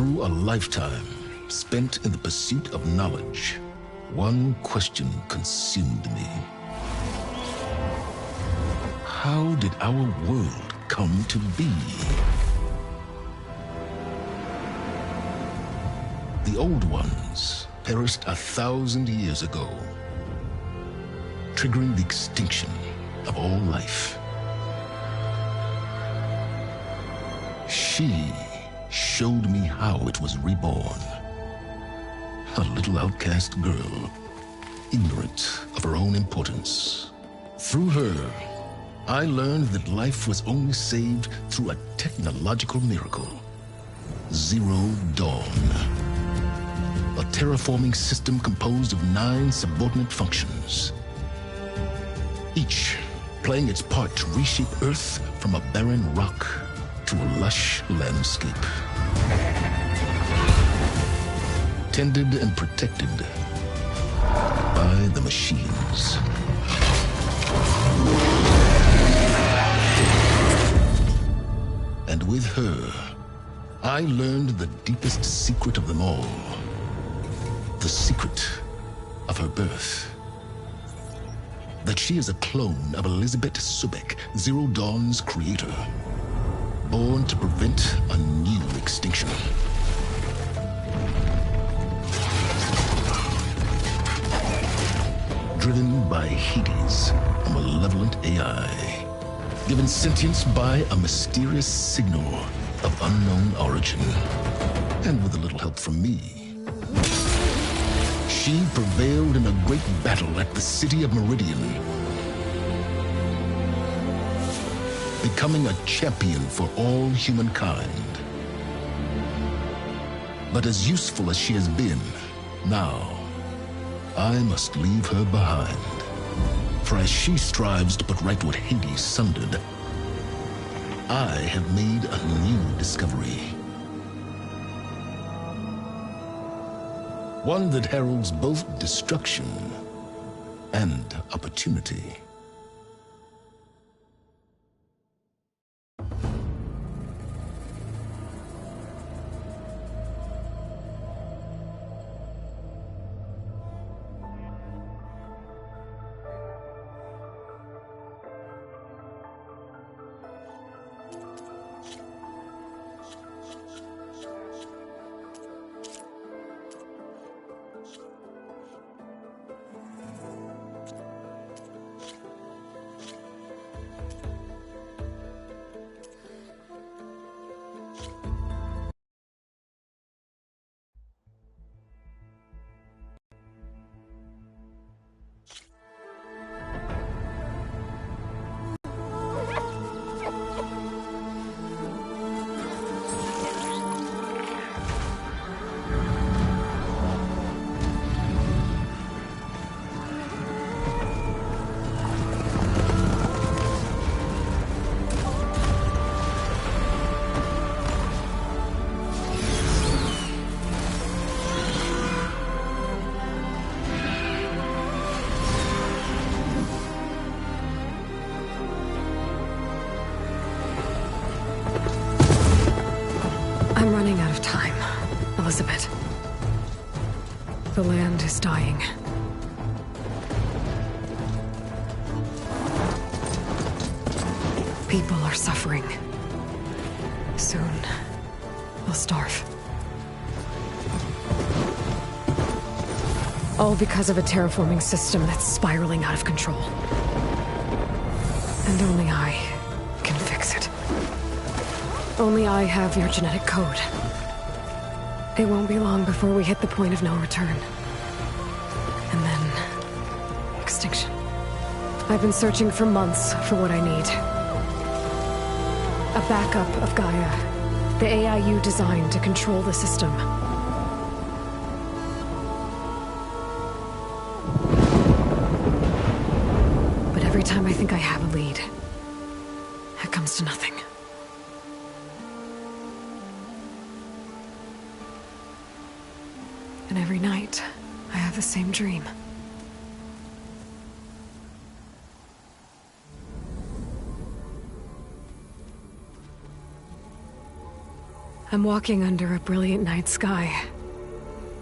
Through a lifetime spent in the pursuit of knowledge, one question consumed me. How did our world come to be? The old ones perished 1,000 years ago, triggering the extinction of all life. She showed me how it was reborn. A little outcast girl, ignorant of her own importance. Through her, I learned that life was only saved through a technological miracle. Zero Dawn. A terraforming system composed of 9 subordinate functions, each playing its part to reshape Earth from a barren rock to a lush landscape. Tended and protected by the machines. And with her, I learned the deepest secret of them all. The secret of her birth. That she is a clone of Elizabeth Subek, Zero Dawn's creator. Born to prevent a new extinction. Driven by Hades, a malevolent AI. Given sentience by a mysterious signal of unknown origin. And with a little help from me, she prevailed in a great battle at the city of Meridian, becoming a champion for all humankind. But as useful as she has been, now, I must leave her behind. For as she strives to put right what Hades sundered, I have made a new discovery. One that heralds both destruction and opportunity. I'm running out of time, Elizabeth. The land is dying. People are suffering. Soon, they'll starve. All because of a terraforming system that's spiraling out of control. And only I can fix it. Only I have your genetic code. It won't be long before we hit the point of no return. And then... extinction. I've been searching for months for what I need. A backup of Gaia. The AI you designed to control the system. But every time I think I have a lead, it comes to nothing. And every night, I have the same dream. I'm walking under a brilliant night sky,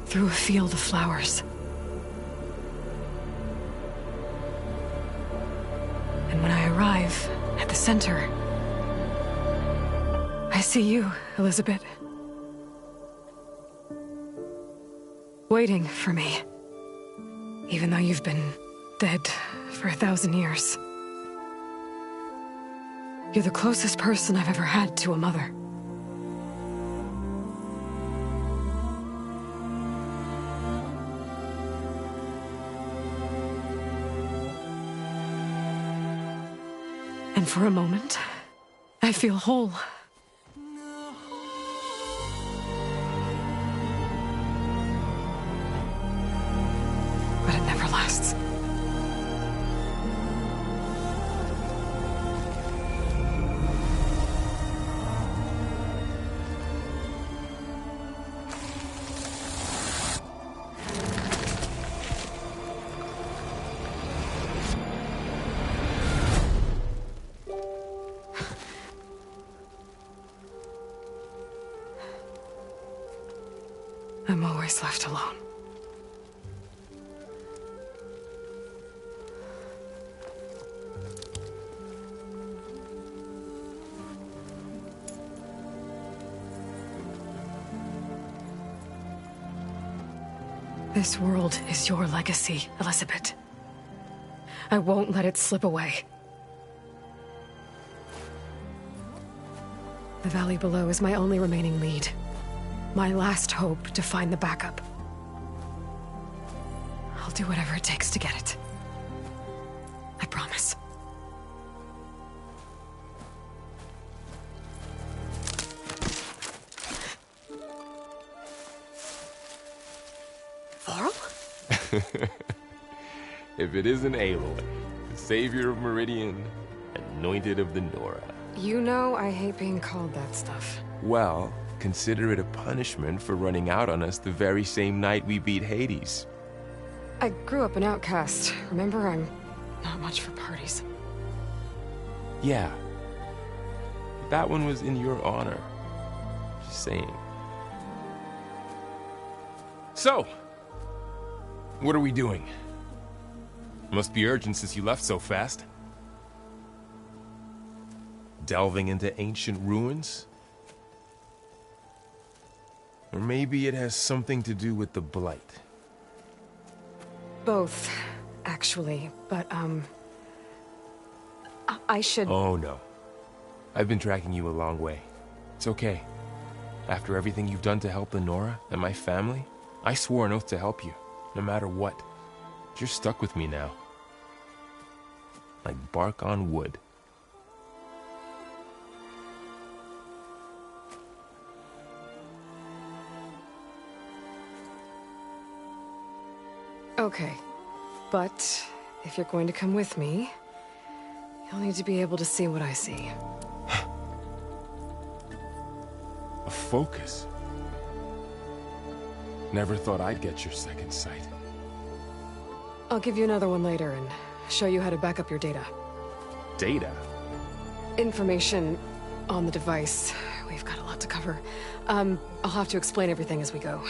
through a field of flowers. And when I arrive at the center, I see you, Elizabeth. Waiting for me. Even though you've been dead for 1,000 years. You're the closest person I've ever had to a mother. And for a moment, I feel whole. But it never lasts. I'm always left alone. This world is your legacy, Elizabeth. I won't let it slip away. The valley below is my only remaining lead. My last hope to find the backup. I'll do whatever it takes to get it. I promise. Varl? If it isn't Aloy, the savior of Meridian, anointed of the Nora. You know I hate being called that stuff. Well, consider it a punishment for running out on us the very same night we beat Hades. I grew up an outcast. Remember, I'm not much for parties. Yeah. That one was in your honor. Just saying. So, what are we doing? Must be urgent since you left so fast. Delving into ancient ruins? Or maybe it has something to do with the Blight. Both, actually, but, I should... Oh, no. I've been tracking you a long way. It's okay. After everything you've done to help the Nora and my family, I swore an oath to help you, no matter what. You're stuck with me now. Like bark on wood. Okay, but if you're going to come with me, you'll need to be able to see what I see. A focus? Never thought I'd get your second sight. I'll give you another one later and show you how to back up your data. Data? Information on the device. We've got a lot to cover. I'll have to explain everything as we go.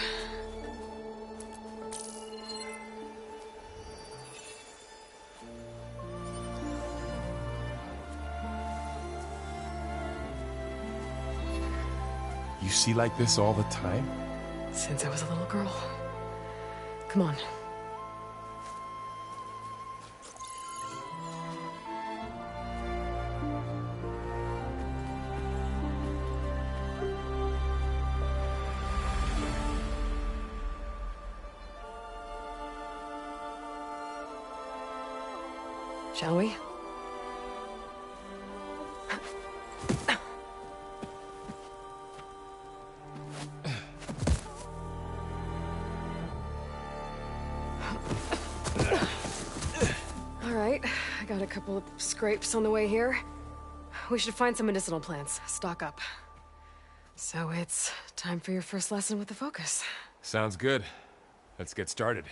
You see like this all the time? Since I was a little girl. Come on. Shall we? All right, I got a couple of scrapes on the way here. We should find some medicinal plants, stock up. So it's time for your first lesson with the focus. Sounds good. Let's get started.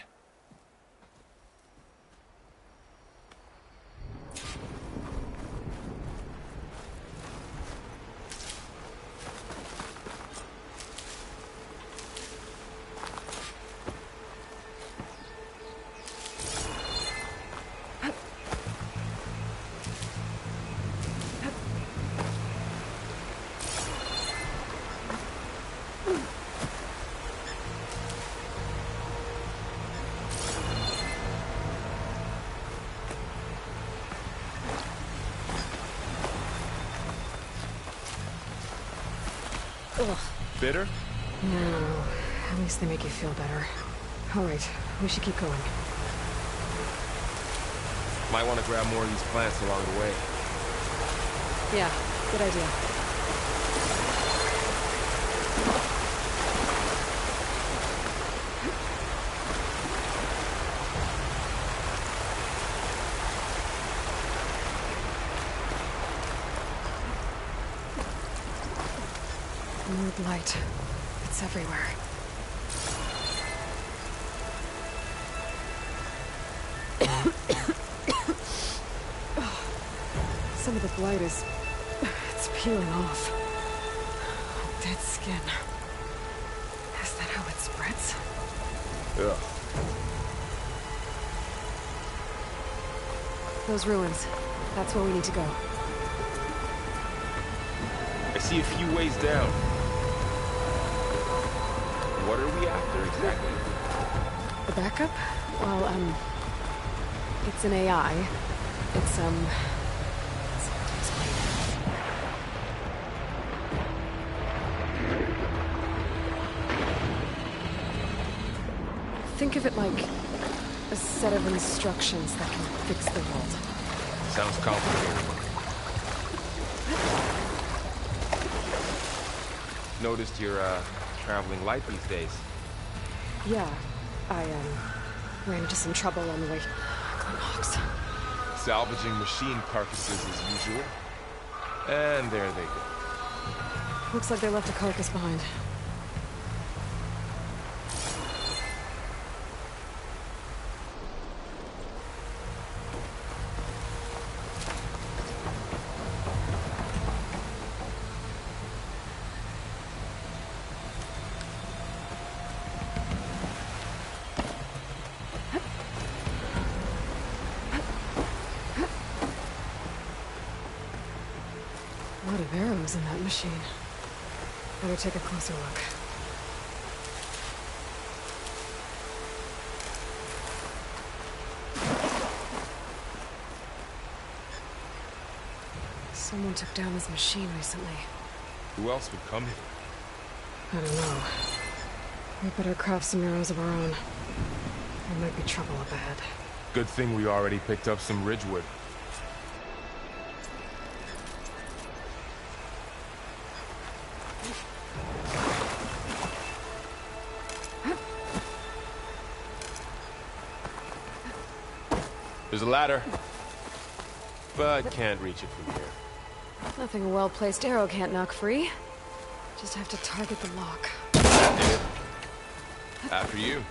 Ugh. Bitter? No, at least they make you feel better. All right, we should keep going. Might want to grab more of these plants along the way. Yeah, good idea. Mood light. It's everywhere. Some of the blight is... it's peeling off. Dead skin. Is that how it spreads? Ugh. Those ruins. That's where we need to go. I see a few ways down. What are we after exactly? The backup? Well, it's an AI. It's hard to explain. Think of it like a set of instructions that can fix the world. Sounds complicated. Noticed you're, traveling light these days. Yeah, I, ran into some trouble on the way. Knox. Salvaging machine carcasses as usual. And there they go. Looks like they left a carcass behind. A lot of arrows in that machine. Better take a closer look. Someone took down this machine recently. Who else would come here? I don't know. We better craft some arrows of our own. There might be trouble up ahead. Good thing we already picked up some ridgewood. There's a ladder, but can't reach it from here. Nothing a well-placed arrow can't knock free. Just have to target the lock. That did it. After you.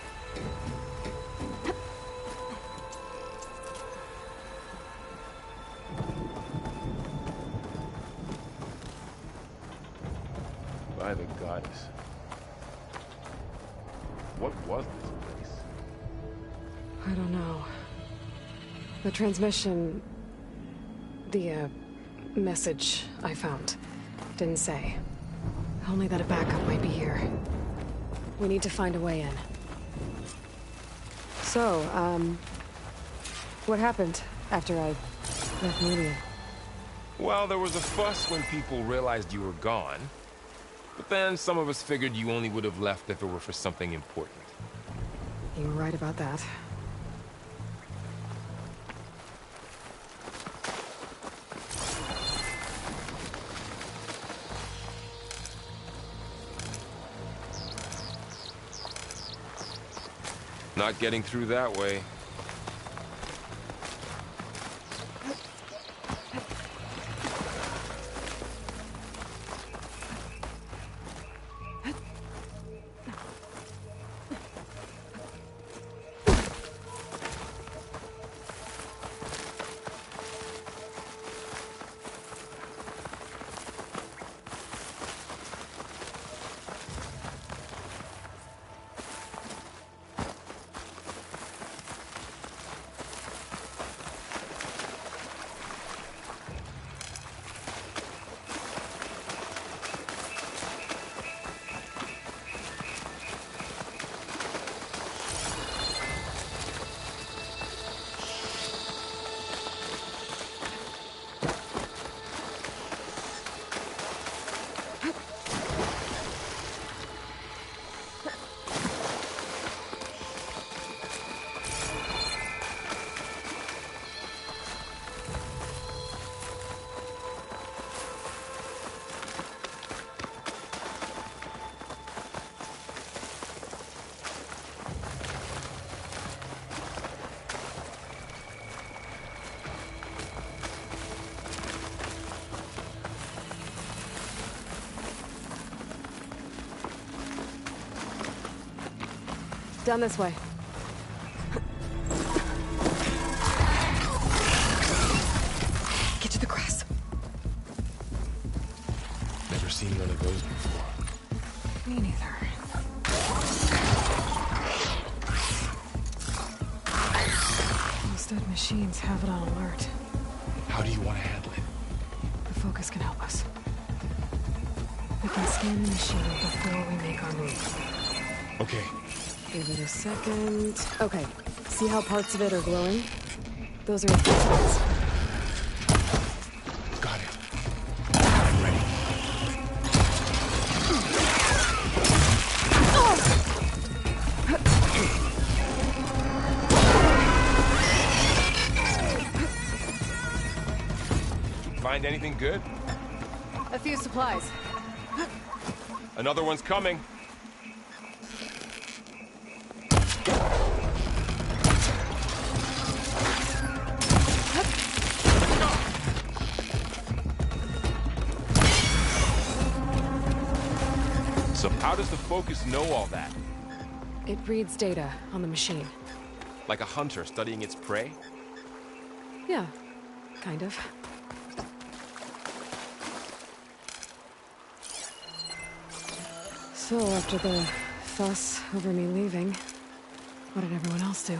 By the goddess. What was this place? I don't know. The transmission... the, message I found didn't say. Only that a backup might be here. We need to find a way in. So, what happened after I left Meridian? Well, there was a fuss when people realized you were gone. But then some of us figured you only would have left if it were for something important. You were right about that. Not getting through that way. Down this way. Get to the grass. Never seen one of those before. Me neither. Those dead machines have it on alert. How do you want to handle it? The focus can help us. We can scan the machine before we make our move. Okay. Give it a second. Okay. See how parts of it are glowing? Those are its spots. Got it. I'm ready. Find anything good? A few supplies. Another one's coming. So how does the focus know all that? It reads data on the machine. Like a hunter studying its prey? Yeah, kind of. So, after the fuss over me leaving, what did everyone else do?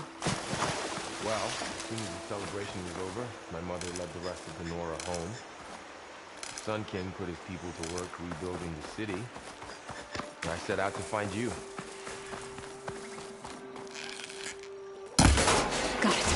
Well, as soon as the celebration was over, my mother led the rest of the Nora home. Sunkin put his people to work rebuilding the city. And I set out to find you. Got it.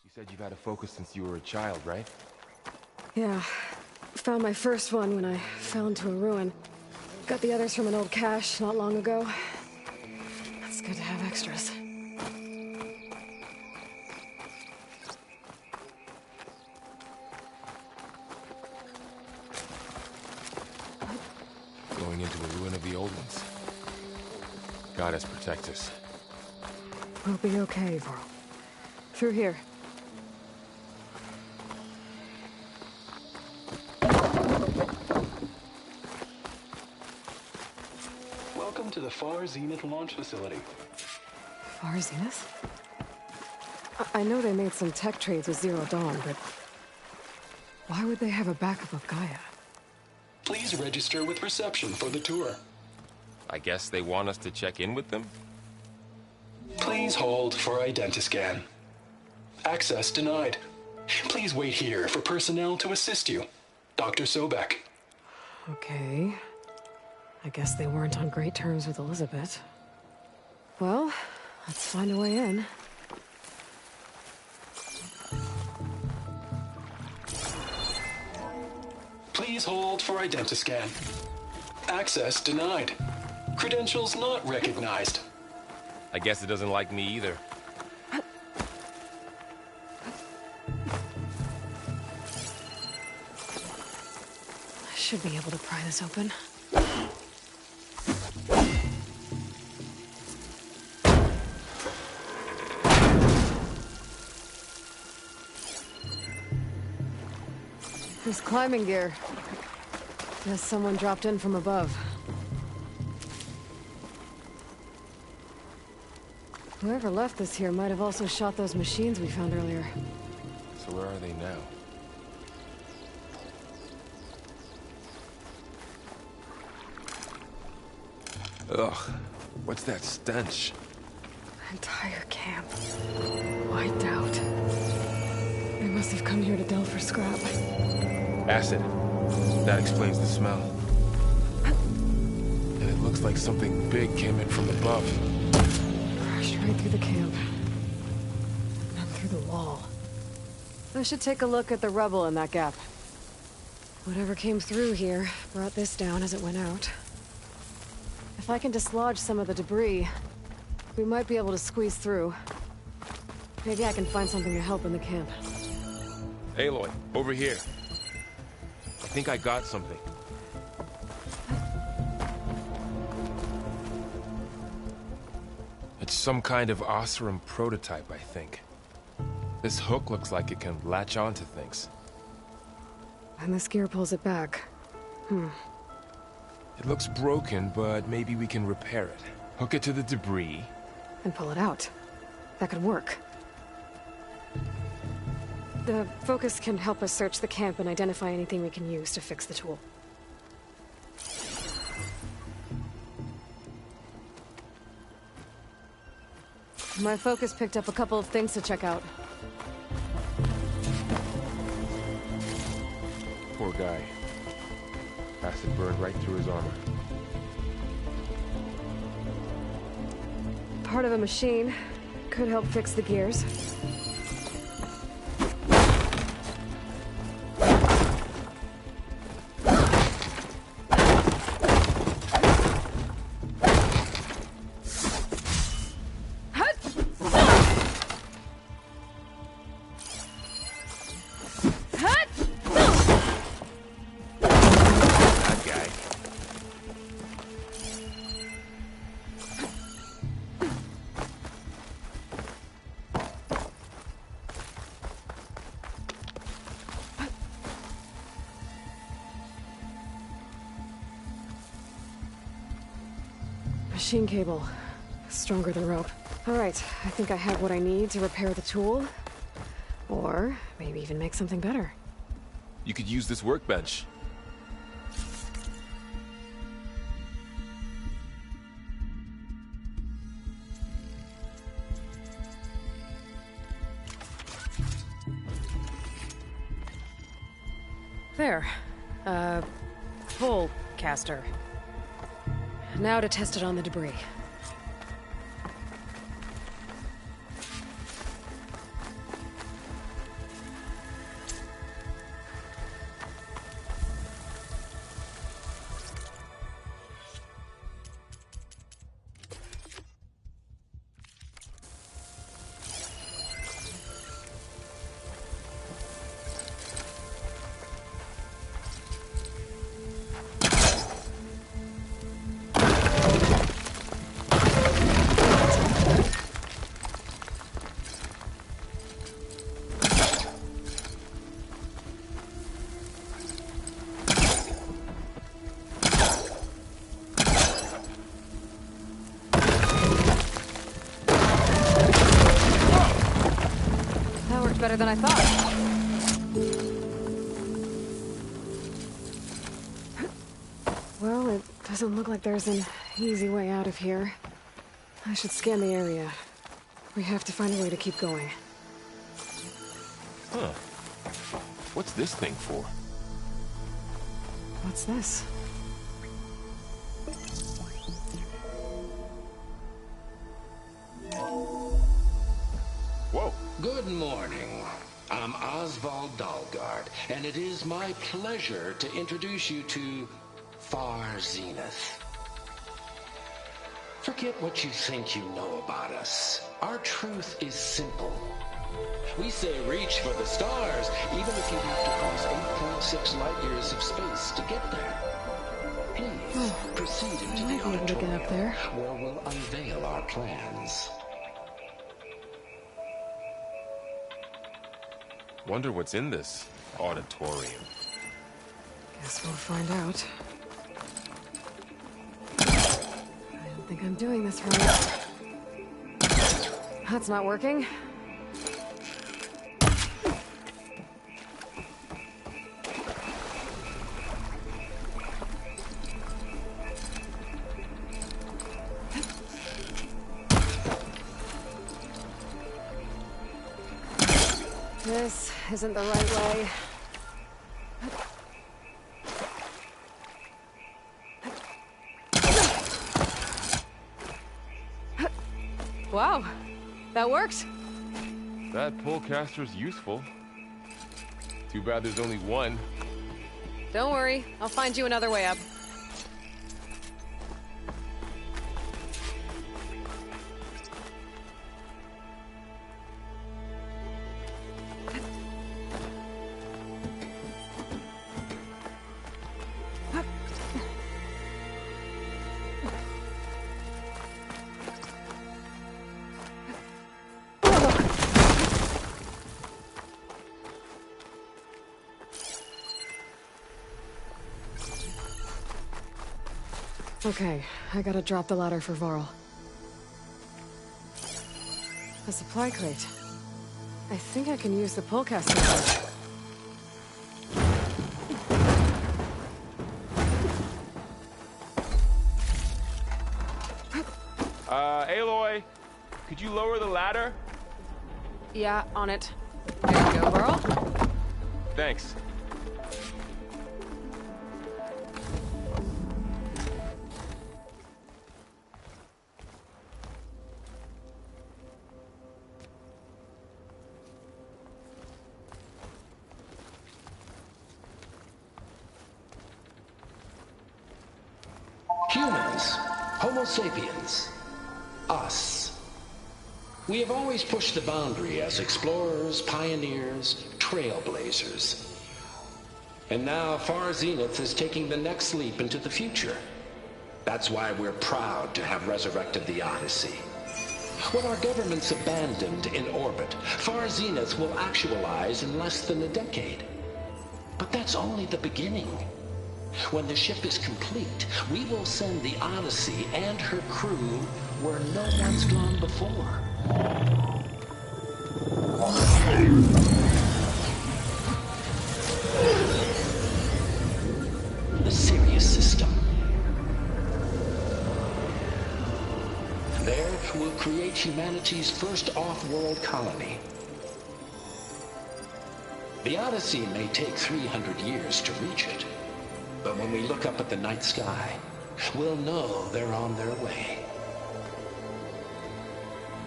You said you've had a focus since you were a child, right? Yeah. Found my first one when I fell into a ruin. Got the others from an old cache not long ago. It's good to have extras. Going into a ruin of the old ones. Goddess protect us. We'll be okay, Varl. Through here. Welcome to the Far Zenith launch facility. Far Zenith? I know they made some tech trades with Zero Dawn, but why would they have a backup of Gaia? Please register with reception for the tour. I guess they want us to check in with them? Please hold for identiscan. Access denied. Please wait here for personnel to assist you. Dr. Sobek. Okay. I guess they weren't on great terms with Elizabeth. Well, let's find a way in. Please hold for identiscan. Access denied. Credentials not recognized. I guess it doesn't like me either. I should be able to pry this open. There's climbing gear. Guess someone dropped in from above. Whoever left this here might have also shot those machines we found earlier. So where are they now? Ugh, what's that stench? Entire camp. Wiped out. They must have come here to delve for scrap. Acid. That explains the smell. And it looks like something big came in from above. Crashed right through the camp. And through the wall. I should take a look at the rubble in that gap. Whatever came through here brought this down as it went out. If I can dislodge some of the debris, we might be able to squeeze through. Maybe I can find something to help in the camp. Aloy, over here. I think I got something. It's some kind of Osram prototype, I think. This hook looks like it can latch onto things. And this gear pulls it back. It looks broken, but maybe we can repair it. Hook it to the debris. And pull it out. That could work. The focus can help us search the camp and identify anything we can use to fix the tool. My focus picked up a couple of things to check out. Poor guy. Acid burned right through his armor. Part of a machine. Could help fix the gears. Machine cable. Stronger than rope. Alright, I think I have what I need to repair the tool. Or maybe even make something better. You could use this workbench. There. Pull caster. Now to test it on the debris. Better than I thought. Well, it doesn't look like there's an easy way out of here. I should scan the area. We have to find a way to keep going. Huh. What's this thing for? What's this? Whoa. Good morning. I'm Oswald Dalgard, and it is my pleasure to introduce you to Far Zenith. Forget what you think you know about us. Our truth is simple. We say reach for the stars, even if you have to cross 8.6 light years of space to get there. Please, proceed into the auditorium, up there. where we'll unveil our plans. Wonder what's in this auditorium. Guess we'll find out. I don't think I'm doing this right. That's not working. This isn't the right way. Wow, that worked. That pullcaster's useful. Too bad there's only one. Don't worry, I'll find you another way up. Okay, I gotta drop the ladder for Varl. A supply crate. I think I can use the pullcaster. Aloy, could you lower the ladder? Yeah, on it. There you go, Varl. Thanks. Humans, Homo sapiens, us. We have always pushed the boundary as explorers, pioneers, trailblazers. And now Far Zenith is taking the next leap into the future. That's why we're proud to have resurrected the Odyssey. What our governments abandoned in orbit, Far Zenith will actualize in less than a decade. But that's only the beginning. When the ship is complete, we will send the Odyssey and her crew where no one's gone before. The Sirius system. There, we'll create humanity's first off-world colony. The Odyssey may take 300 years to reach it. But when we look up at the night sky, we'll know they're on their way.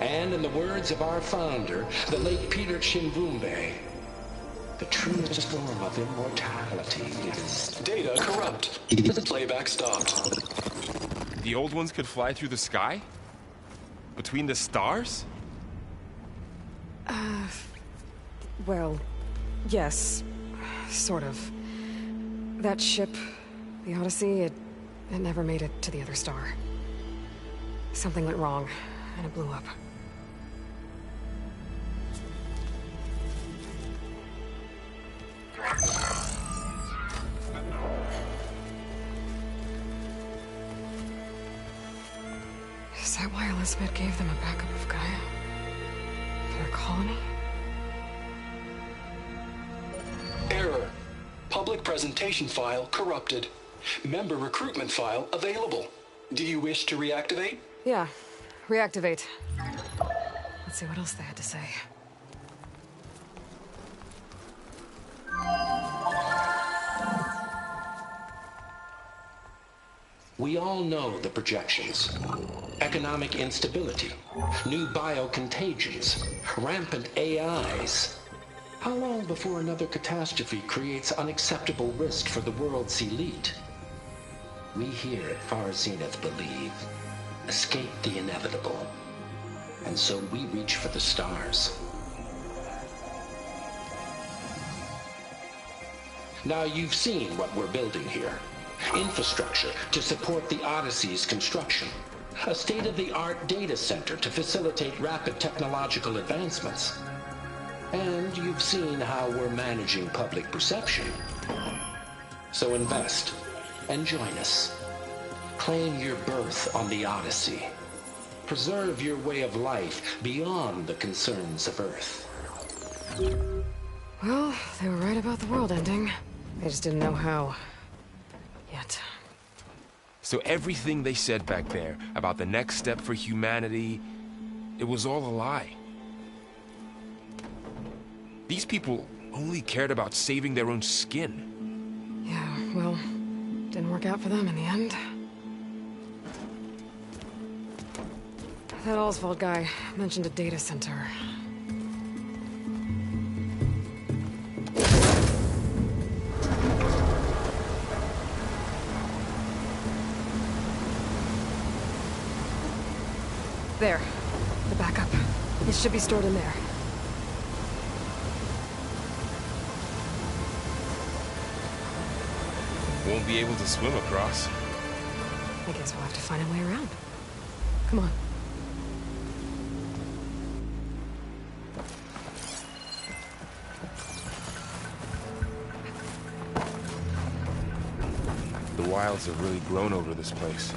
And in the words of our founder, the late Peter Chimbumbe, the truest form of immortality is... Data corrupt. Playback stopped. The old ones could fly through the sky? Between the stars? Well, yes. Sort of. That ship, the Odyssey, it never made it to the other star. Something went wrong, and it blew up. Is that why Elizabeth gave them a backup of Gaia? For their colony? Error. Public presentation file corrupted. Member recruitment file available. Do you wish to reactivate? Yeah, reactivate. Let's see what else they had to say. We all know the projections. Economic instability, new biocontagions, rampant AIs. How long before another catastrophe creates unacceptable risk for the world's elite? We here at Far Zenith believe, escape the inevitable. And so we reach for the stars. Now you've seen what we're building here. Infrastructure to support the Odyssey's construction. A state-of-the-art data center to facilitate rapid technological advancements. And you've seen how we're managing public perception. So invest and join us. Claim your berth on the Odyssey. Preserve your way of life beyond the concerns of Earth. Well, they were right about the world ending. They just didn't know how. Yet. So everything they said back there about the next step for humanity, it was all a lie. These people only cared about saving their own skin. Yeah, well, didn't work out for them in the end. That Oswald guy mentioned a data center. There. The backup. It should be stored in there. Won't be able to swim across. I guess we'll have to find a way around. Come on. The wilds have really grown over this place.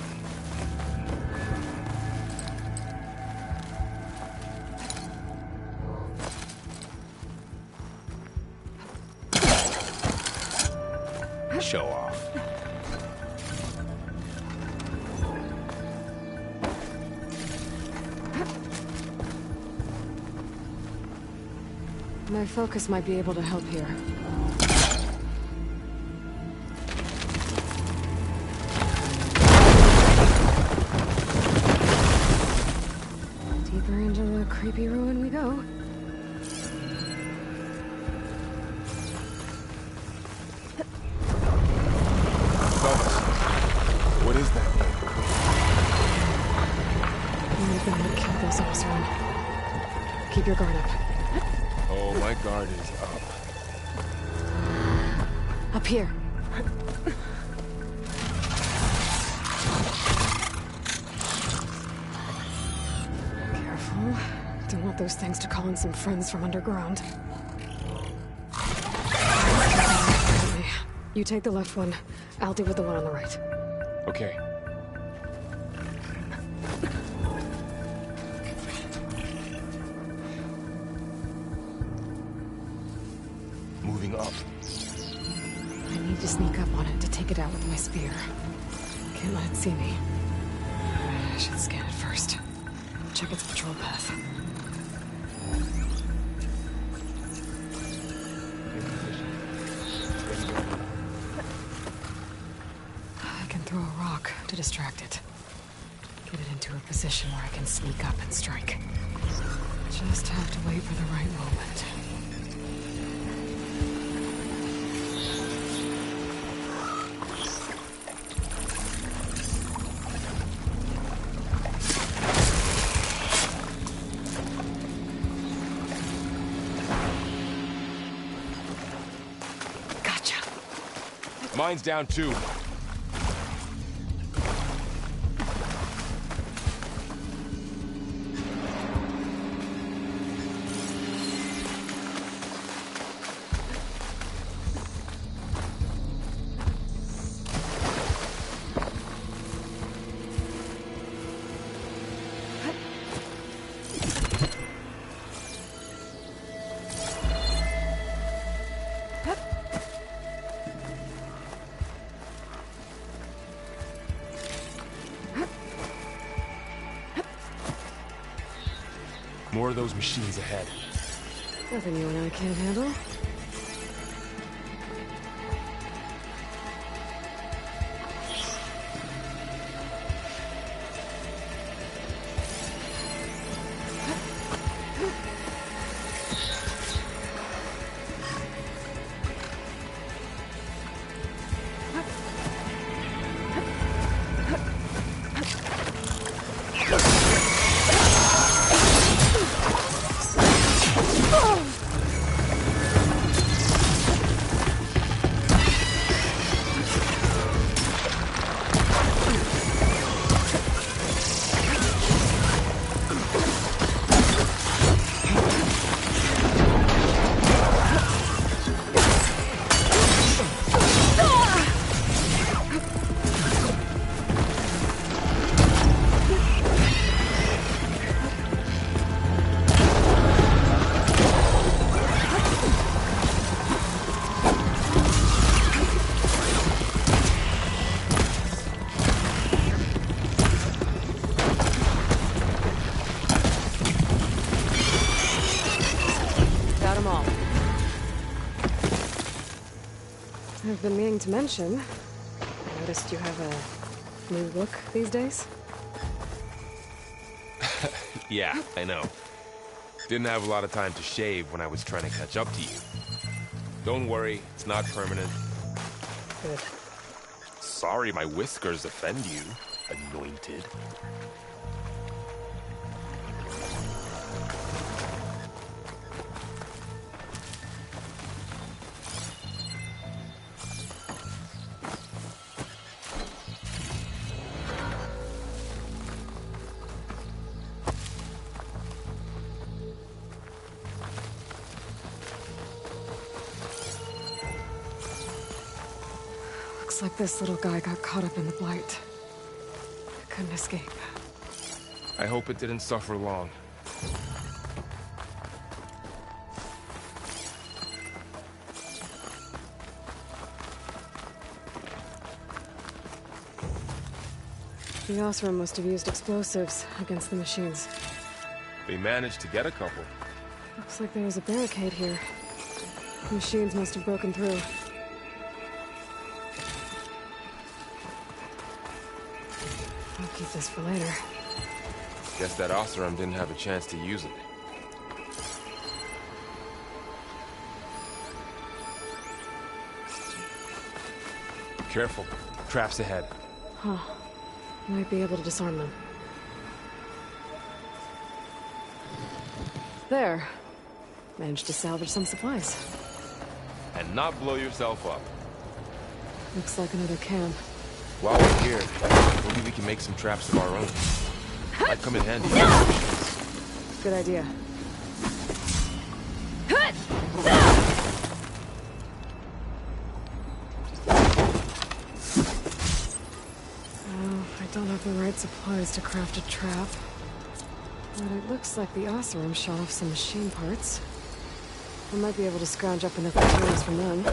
Show off. My focus might be able to help here. Deeper into the creepy ruin we go. What is that? You're gonna kill those Osran. Keep your guard up. Oh, my guard is up. Up here. Careful. Don't want those things to call in some friends from underground. You take the left one. I'll deal with the one on the right. Okay. Moving up. I need to sneak up on it to take it out with my spear. Can't let it see me. I should scan it first. Check its patrol path. I can throw a rock to distract it. Get it into a position where I can sneak up and strike. Just have to wait for the right moment. Mine's down too. More of those machines ahead. Nothing you and I can't handle. I've been meaning to mention, I noticed you have a new look these days. Yeah, I know. Didn't have a lot of time to shave when I was trying to catch up to you. Don't worry, it's not permanent. Good. Sorry my whiskers offend you, anointed. Looks like this little guy got caught up in the blight. Couldn't escape. I hope it didn't suffer long. The Osram must have used explosives against the machines. They managed to get a couple. Looks like there was a barricade here. The machines must have broken through. I'll keep this for later. Guess that Osram didn't have a chance to use it. Careful. Traps ahead. Huh. Might be able to disarm them. There. Managed to salvage some supplies. And not blow yourself up. Looks like another camp. While we're here, maybe we can make some traps of our own. Might come in handy. Good idea. I don't have the right supplies to craft a trap. But it looks like the Osram shot off some machine parts. I might be able to scrounge up enough materials from them.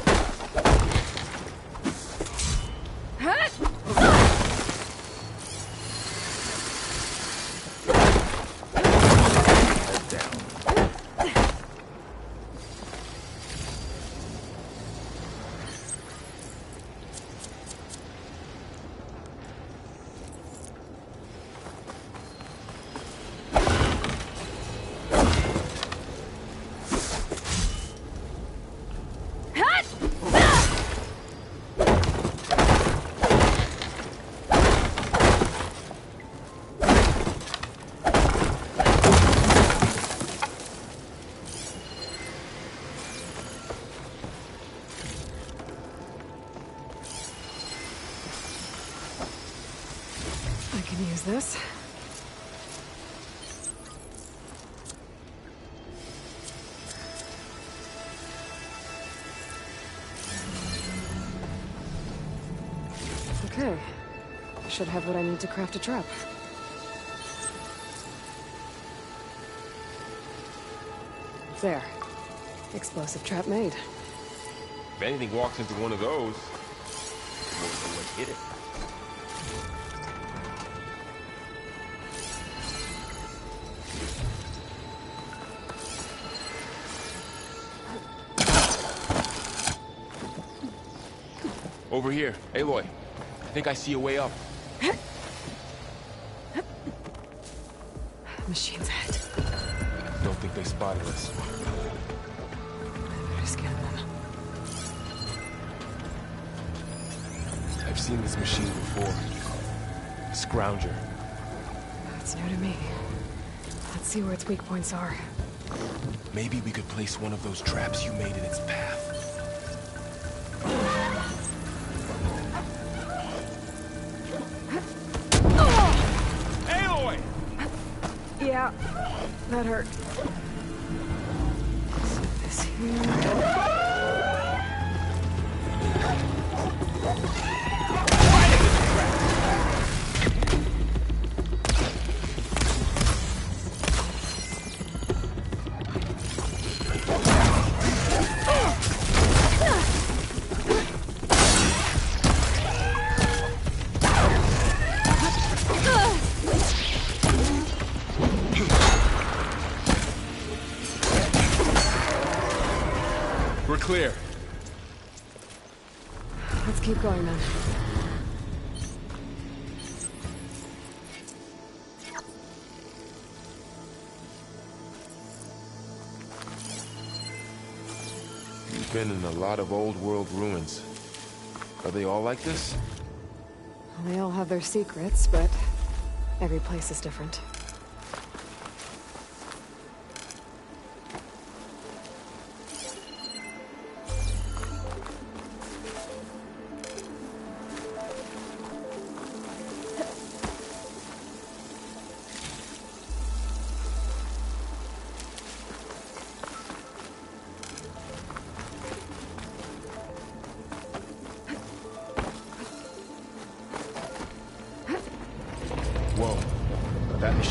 Use this. Okay. I should have what I need to craft a trap. There. Explosive trap made. If anything walks into one of those, we'll know what hit it. Over here. Aloy, I think I see a way up. Machine's ahead. Don't think they spotted us. I better scan them. I've seen this machine before. Scrounger. It's new to me. Let's see where its weak points are. Maybe we could place one of those traps you made in its path. Yeah, that hurt. This here. We're clear. Let's keep going then. We've been in a lot of old world ruins. Are they all like this? Well, they all have their secrets, but every place is different.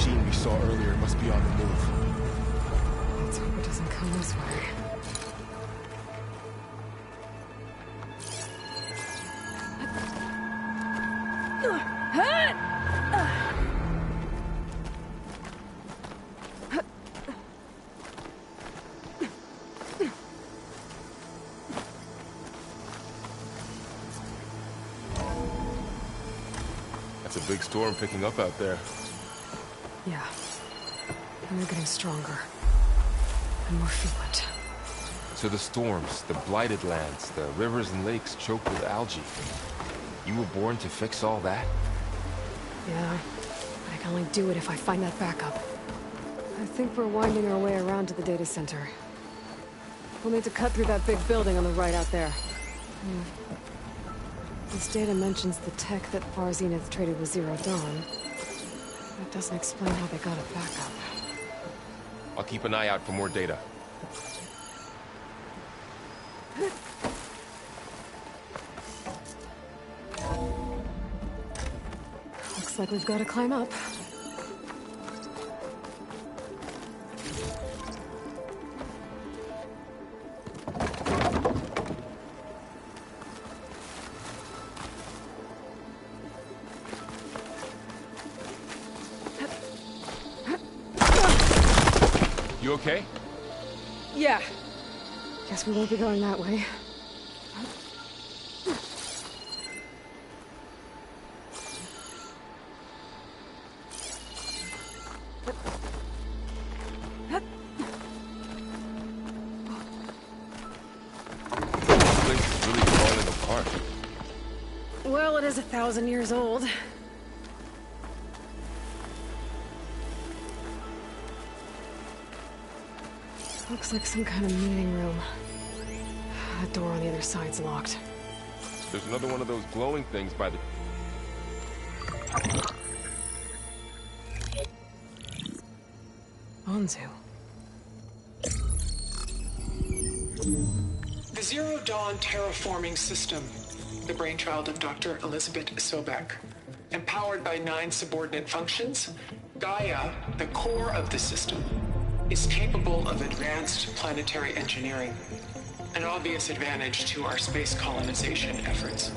machine we saw earlier must be on the move. Let's hope it doesn't come this way. That's a big storm picking up out there. Yeah. And they're getting stronger. And more frequent. So the storms, the blighted lands, the rivers and lakes choked with algae. You were born to fix all that? Yeah. But I can only do it if I find that backup. I think we're winding our way around to the data center. We'll need to cut through that big building on the right out there. This data mentions the tech that Far Zenith traded with Zero Dawn. That doesn't explain how they got it back up. I'll keep an eye out for more data. Looks like we've got to climb up. You okay? Yeah. Guess we won't be going that way. This place is really falling apart. Well, it is 1,000 years old. Looks like some kind of meeting room. That door on the other side's locked. There's another one of those glowing things by the... Onzu. The Zero Dawn terraforming system, the brainchild of Dr. Elizabeth Sobek. Empowered by 9 subordinate functions, Gaia, the core of the system, is capable of advanced planetary engineering, an obvious advantage to our space colonization efforts.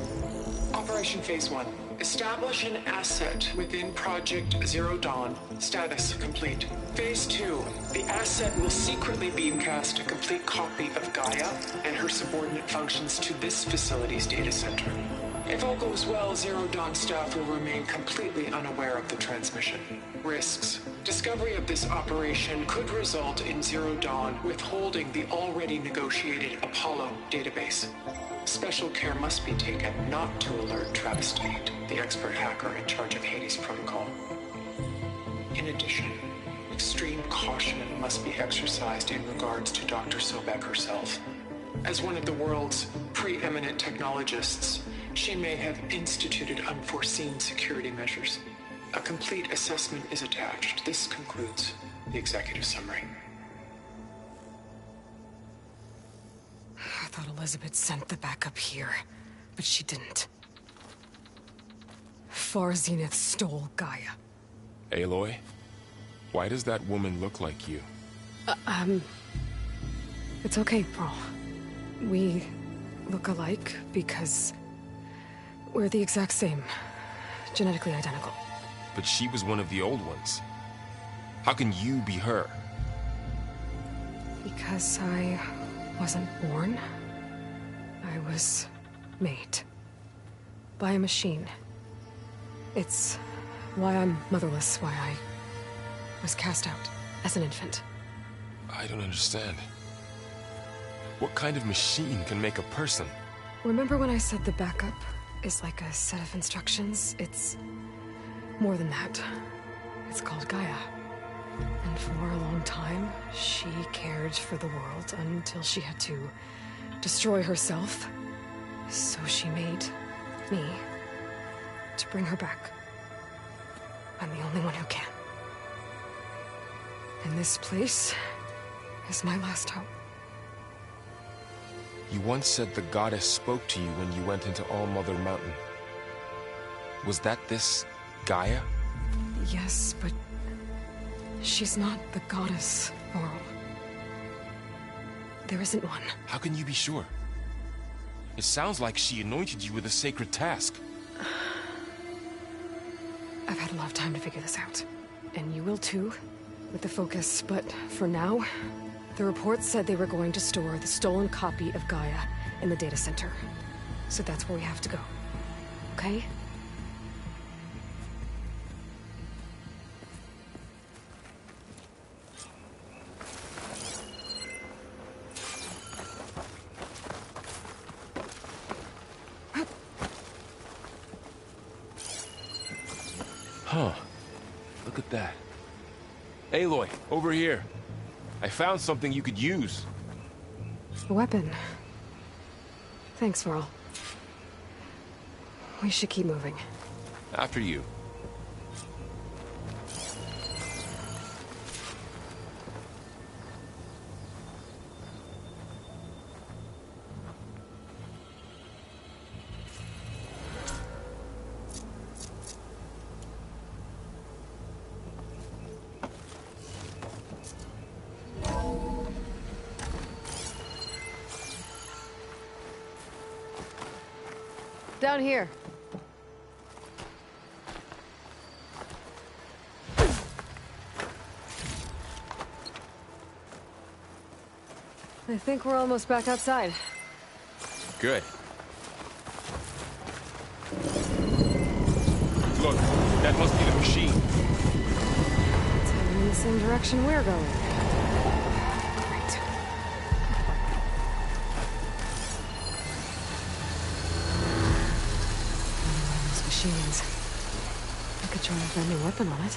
Operation Phase 1. Establish an asset within Project Zero Dawn. Status complete. Phase 2. The asset will secretly beamcast a complete copy of Gaia and her subordinate functions to this facility's data center. If all goes well, Zero Dawn staff will remain completely unaware of the transmission. Risks. Discovery of this operation could result in Zero Dawn withholding the already negotiated Apollo database. Special care must be taken not to alert Travis Tate, the expert hacker in charge of Hades Protocol. In addition, extreme caution must be exercised in regards to Dr. Sobek herself. As one of the world's preeminent technologists, she may have instituted unforeseen security measures. A complete assessment is attached. This concludes the executive summary. I thought Elizabeth sent the backup here, but she didn't. Far Zenith stole Gaia. Aloy? Why does that woman look like you? It's okay, Pearl. We look alike because we're the exact same. Genetically identical. But she was one of the old ones. How can you be her? Because I wasn't born. I was made. By a machine. It's why I'm motherless, why I was cast out as an infant. I don't understand. What kind of machine can make a person? Remember when I said the backup is like a set of instructions? It's more than that. It's called Gaia. And for a long time, she cared for the world until she had to destroy herself. So she made me to bring her back. I'm the only one who can. And this place is my last hope. You once said the goddess spoke to you when you went into All-Mother Mountain. Was that this Gaia? Yes, but She's not the goddess, Laurel. There isn't one. How can you be sure? It sounds like she anointed you with a sacred task. I've had a lot of time to figure this out. And you will too, with the focus. But for now, the report said they were going to store the stolen copy of Gaia in the data center. So that's where we have to go. Okay? Huh. Look at that. Aloy, over here. I found something you could use. A weapon. Thanks, Varl. We should keep moving. After you. Down here. I think we're almost back outside. Good. Look, that must be the machine. It's heading in the same direction we're going. Great. One of those machines. I could try a brand new weapon on it.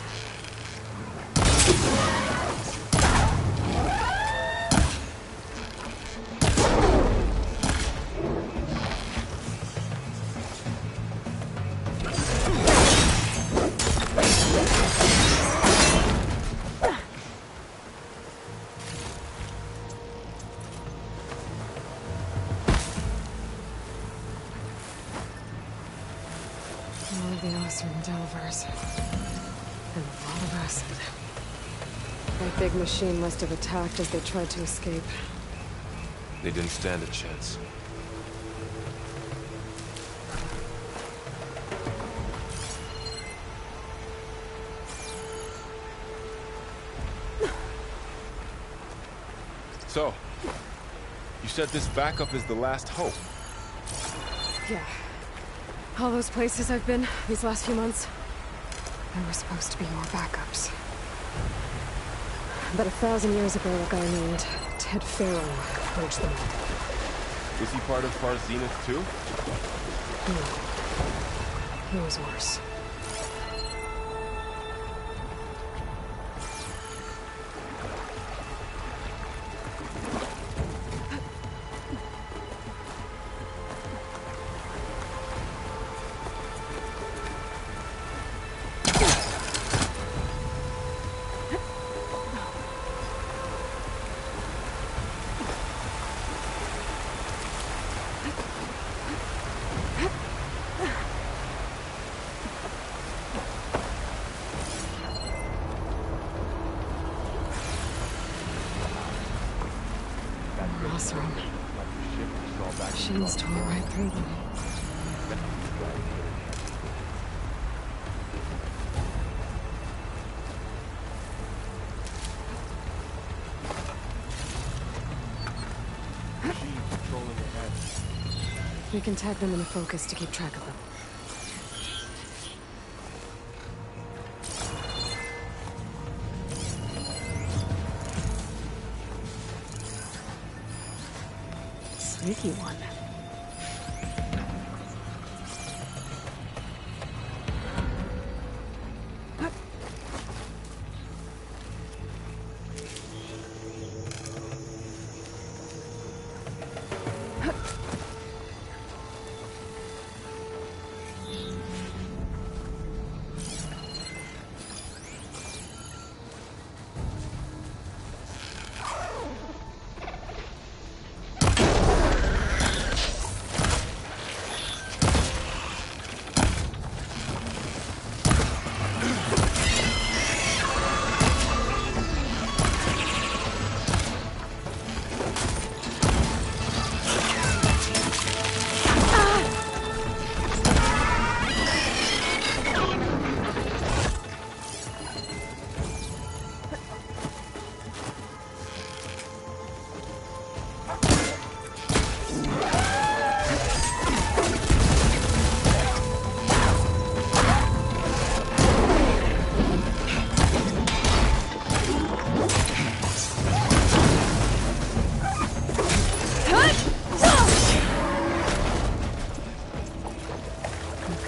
All of the Osram Delvers. And a lot of acid. That big machine must have attacked as they tried to escape. They didn't stand a chance. So, you said this backup is the last hope. Yeah. All those places I've been these last few months, they were supposed to be your backups. But 1,000 years ago, a guy named Ted Farrow purged them all. Was he part of Far Zenith too? No. He was worse. Osram. Machines tore right through them. We can tag them in the focus to keep track of them. Sneaky one.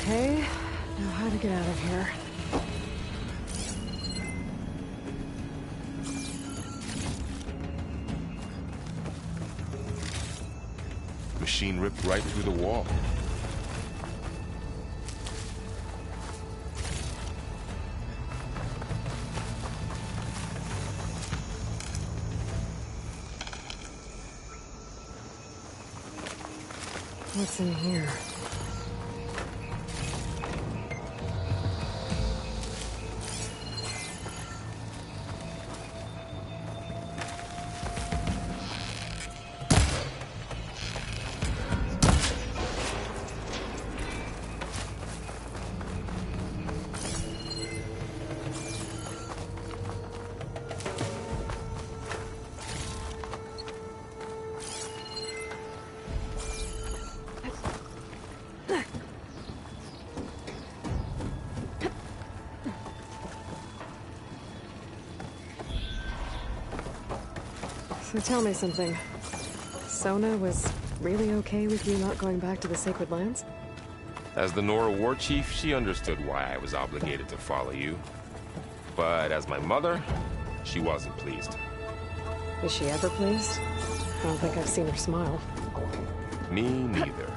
Okay, now how to get out of here. Machine ripped right through the wall. What's in here? So tell me something. Sona was really okay with you not going back to the Sacred Lands? As the Nora war chief, she understood why I was obligated to follow you. But as my mother, she wasn't pleased. Is she ever pleased? I don't think I've seen her smile. Me neither.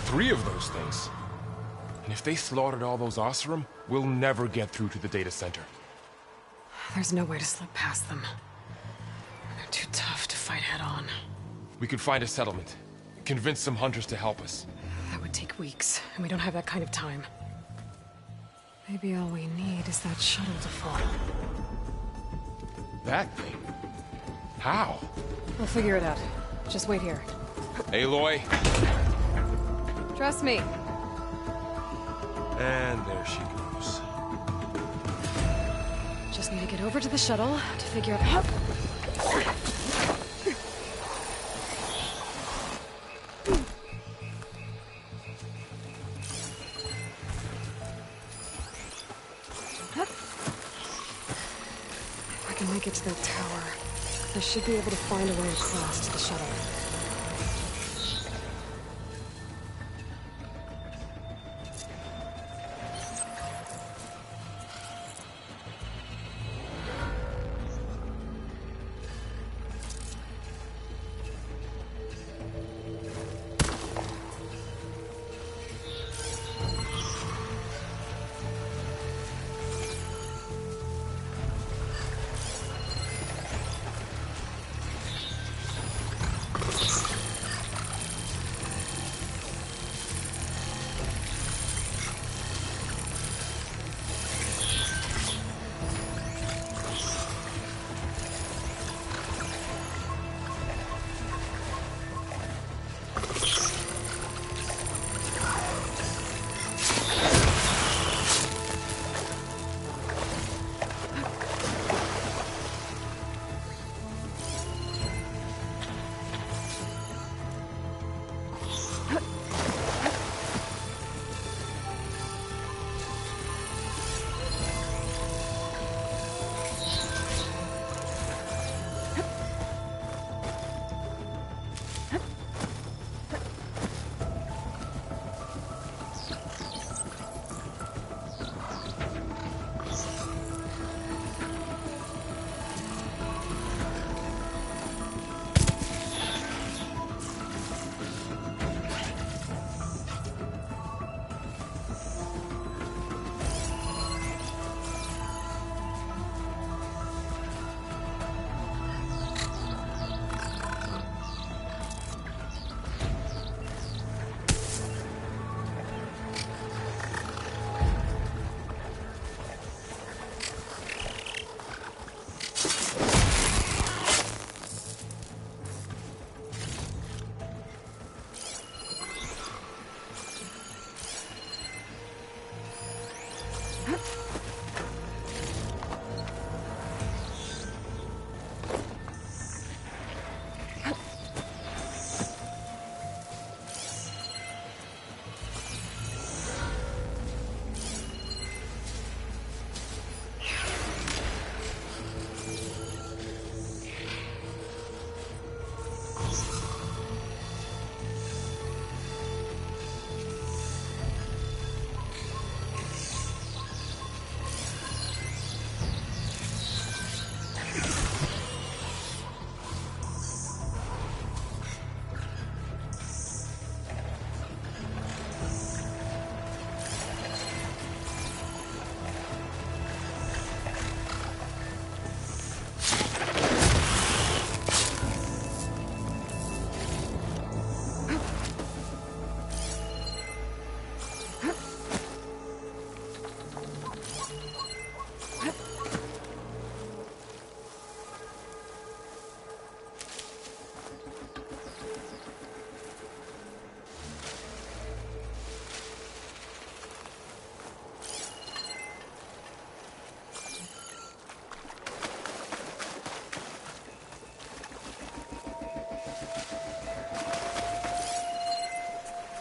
Three of those things. And if they slaughtered all those Oseram, we'll never get through to the data center. There's no way to slip past them. They're too tough to fight head-on. We could find a settlement. Convince some hunters to help us. That would take weeks, and we don't have that kind of time. Maybe all we need is that shuttle to fall. That thing? How? We'll figure it out. Just wait here. Aloy. Trust me. And there she goes. Just need to get over to the shuttle to figure out how... If I can make it to that tower, I should be able to find a way across to the shuttle.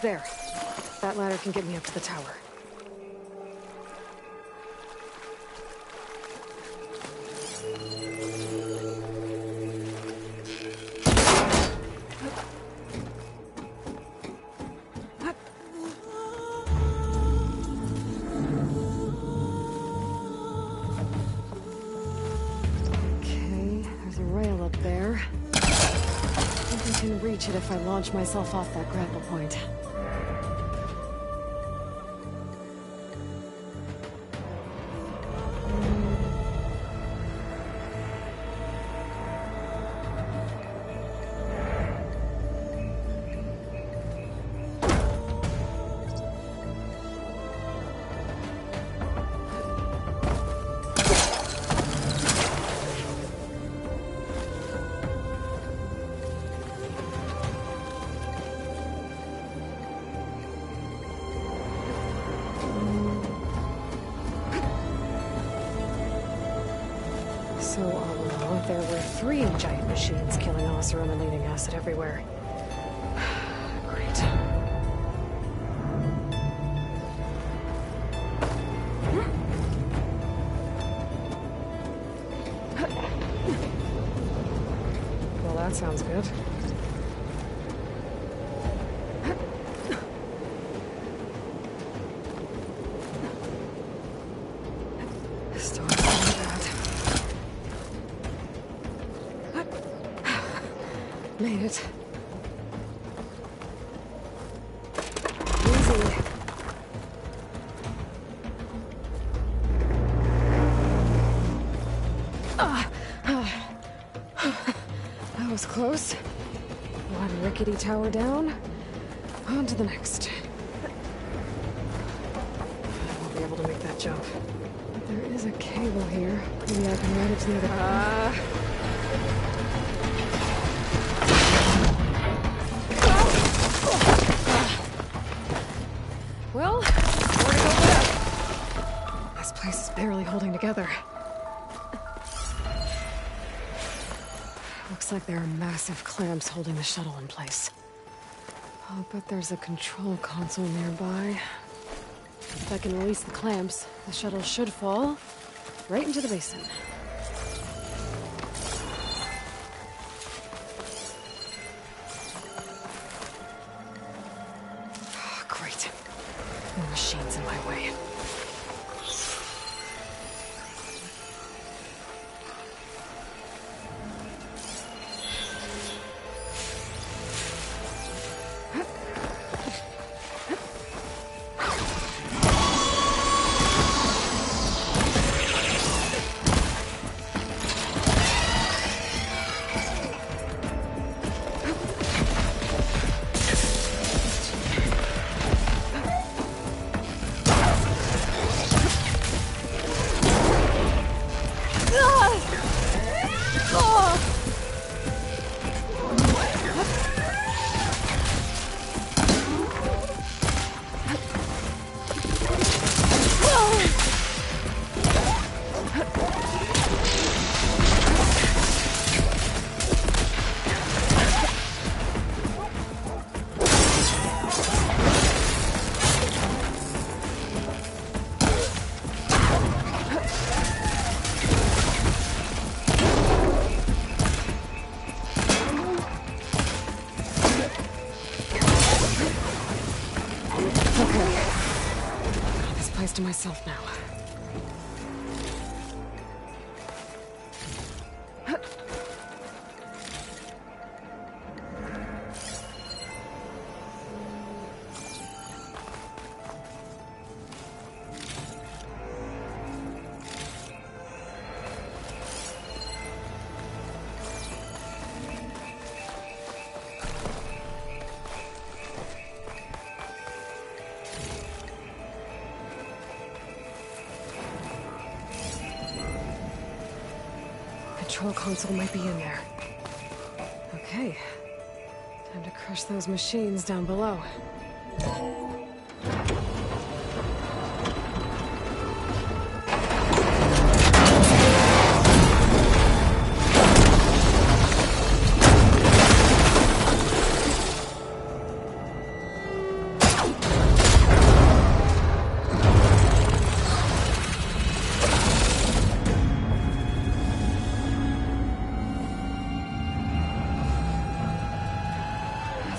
There. That ladder can get me up to the tower. Reach it if I launch myself off that grapple point. So all along, there were 3 giant machines killing Osir and releasing acid everywhere. Great. Well, that sounds good. Made it. Easy. That was close. One rickety tower down. On to the next. I won't be able to make that jump. But there is a cable here. Maybe I can run it near the... Well, where to go back? This place is barely holding together. Looks like there are massive clamps holding the shuttle in place. I'll bet there's a control console nearby. If I can release the clamps, the shuttle should fall right into the basin. Great. More machines in my way. To myself now. Control console might be in there. Okay. Time to crush those machines down below.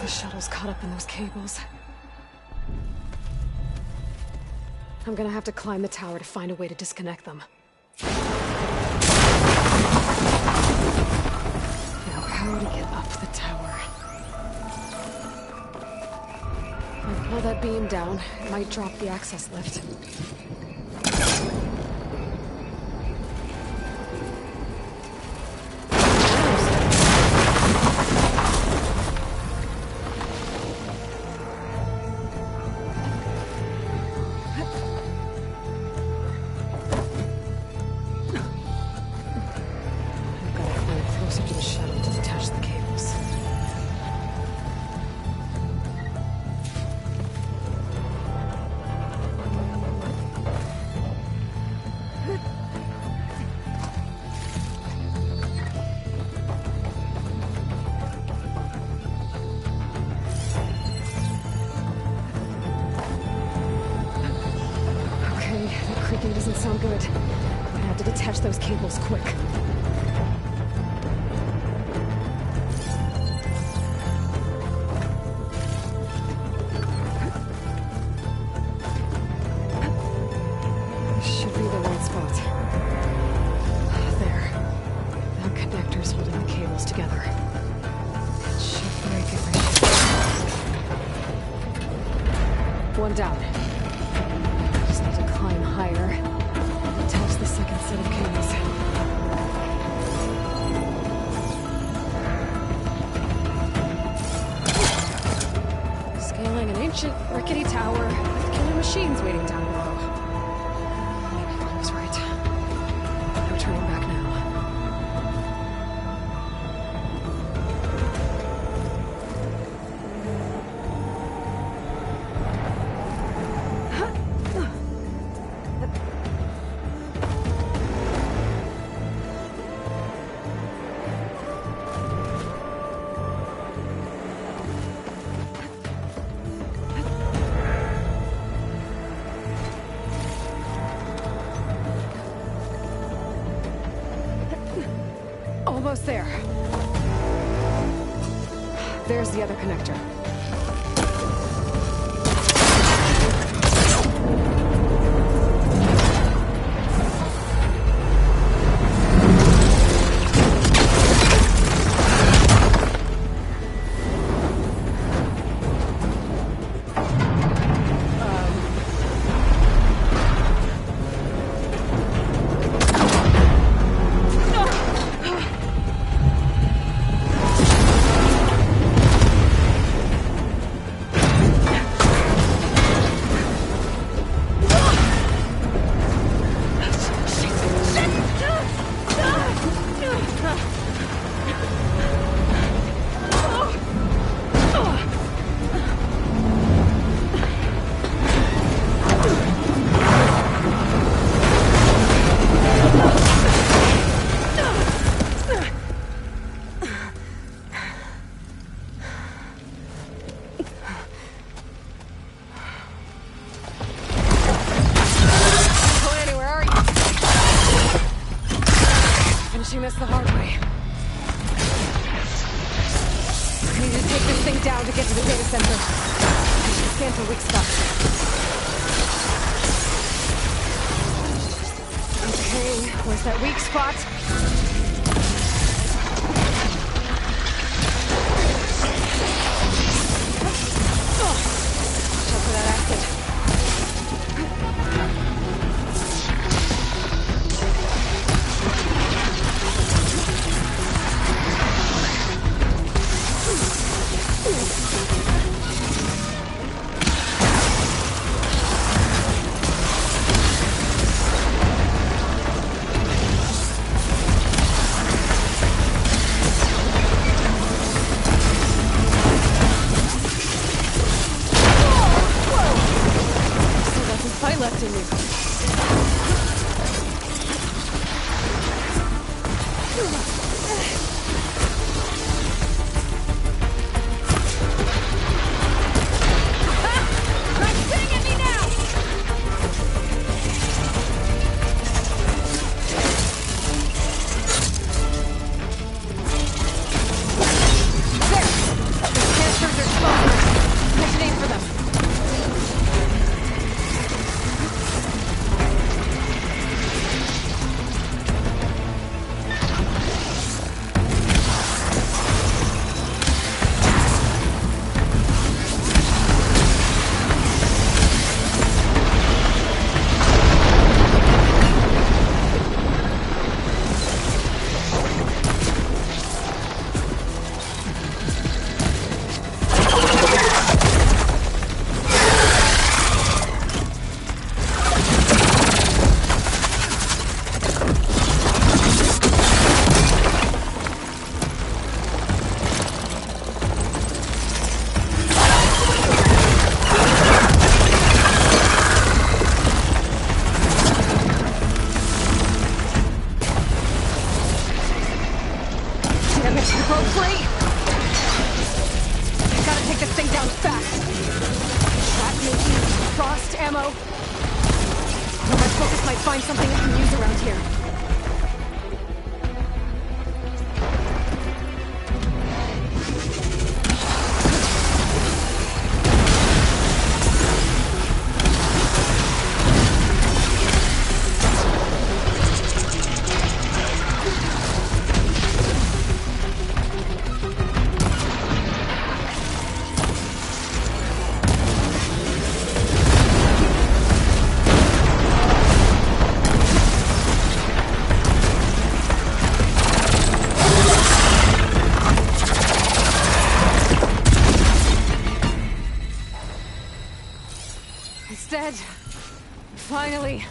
The shuttle's caught up in those cables. I'm gonna have to climb the tower to find a way to disconnect them. Now, how to get up the tower? If I pull that beam down, it might drop the access lift. Doesn't sound good. I have to detach those cables quick. This should be the right spot. There. The connector's holding the cables together. It should break if I shoot. One down. Just need to climb higher. Attach the second set of cables. Scaling an ancient, rickety tower with killer machines waiting down below. Maybe I was right. No turning back now. Almost there. There's the other connector. This the hard way. I need to take this thing down to get to the data center. I should scan for weak spots. Okay, where's that weak spot? Shelter that acid. Broke free! Gotta take this thing down fast. Trap making, frost ammo. My focus might find something I can use around here. It's dead. Finally.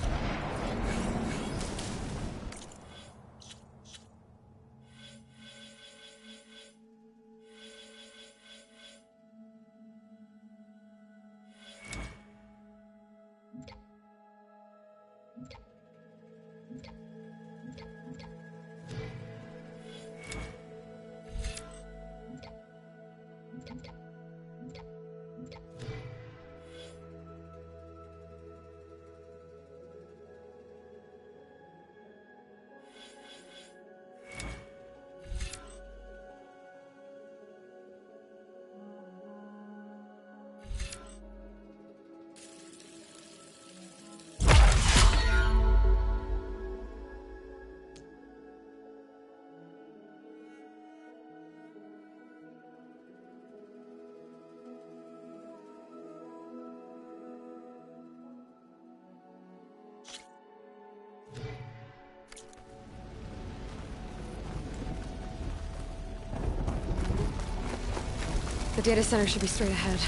The data center should be straight ahead.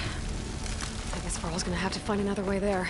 I guess Varl's gonna have to find another way there.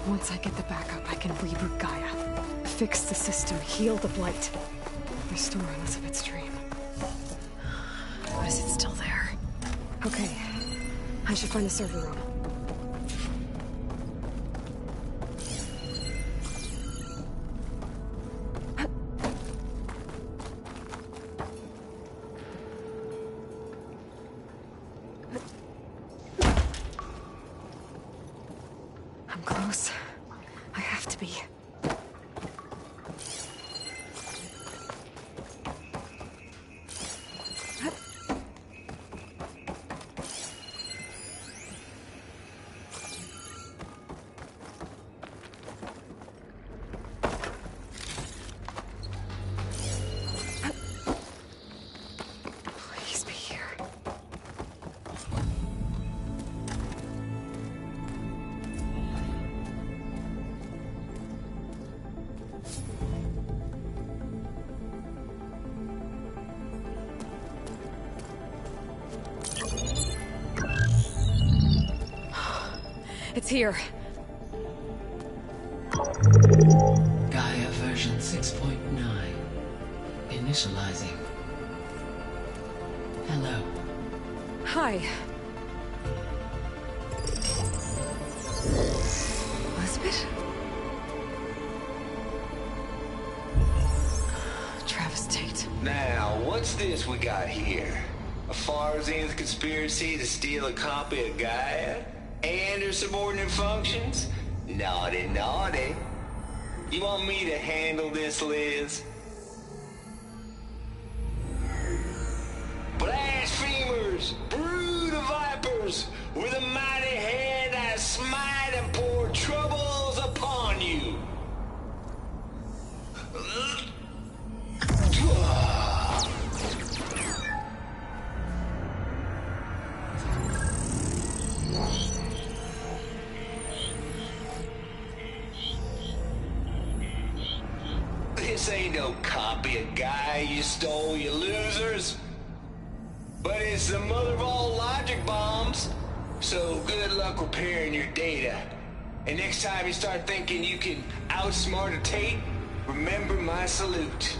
Once I get the backup, I can reboot Gaia. Fix the system, heal the Blight. Restore Elizabeth's dream. But is it still there? Okay. I should find the server room. I'm close. I have to be. Please be here. It's here. Gaia version 6.9. Initializing. Hello. Hi. Elizabeth? Travis Tate. Now, what's this we got here? A Farzian's conspiracy to steal a copy of Gaia? And her subordinate functions? Naughty, naughty. You want me to handle this, Liz? no copy of Gaia you stole, you losers. But it's the mother of all logic bombs. So good luck repairing your data. And next time you start thinking you can outsmart a Tate, remember my salute.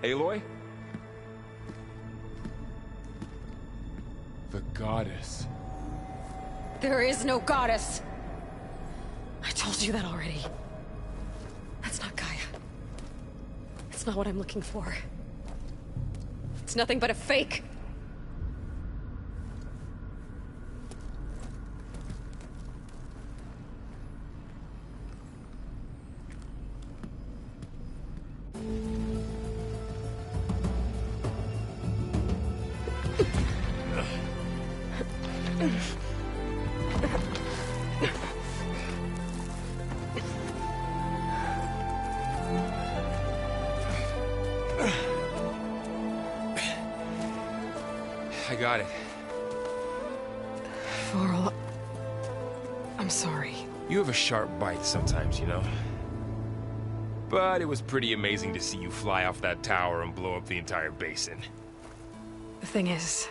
Aloy? The goddess. There is no goddess. I told you that already. That's not Gaia. It's not what I'm looking for. It's nothing but a fake. I got it. Varl, I'm sorry. You have a sharp bite sometimes, you know? But it was pretty amazing to see you fly off that tower and blow up the entire basin. The thing is,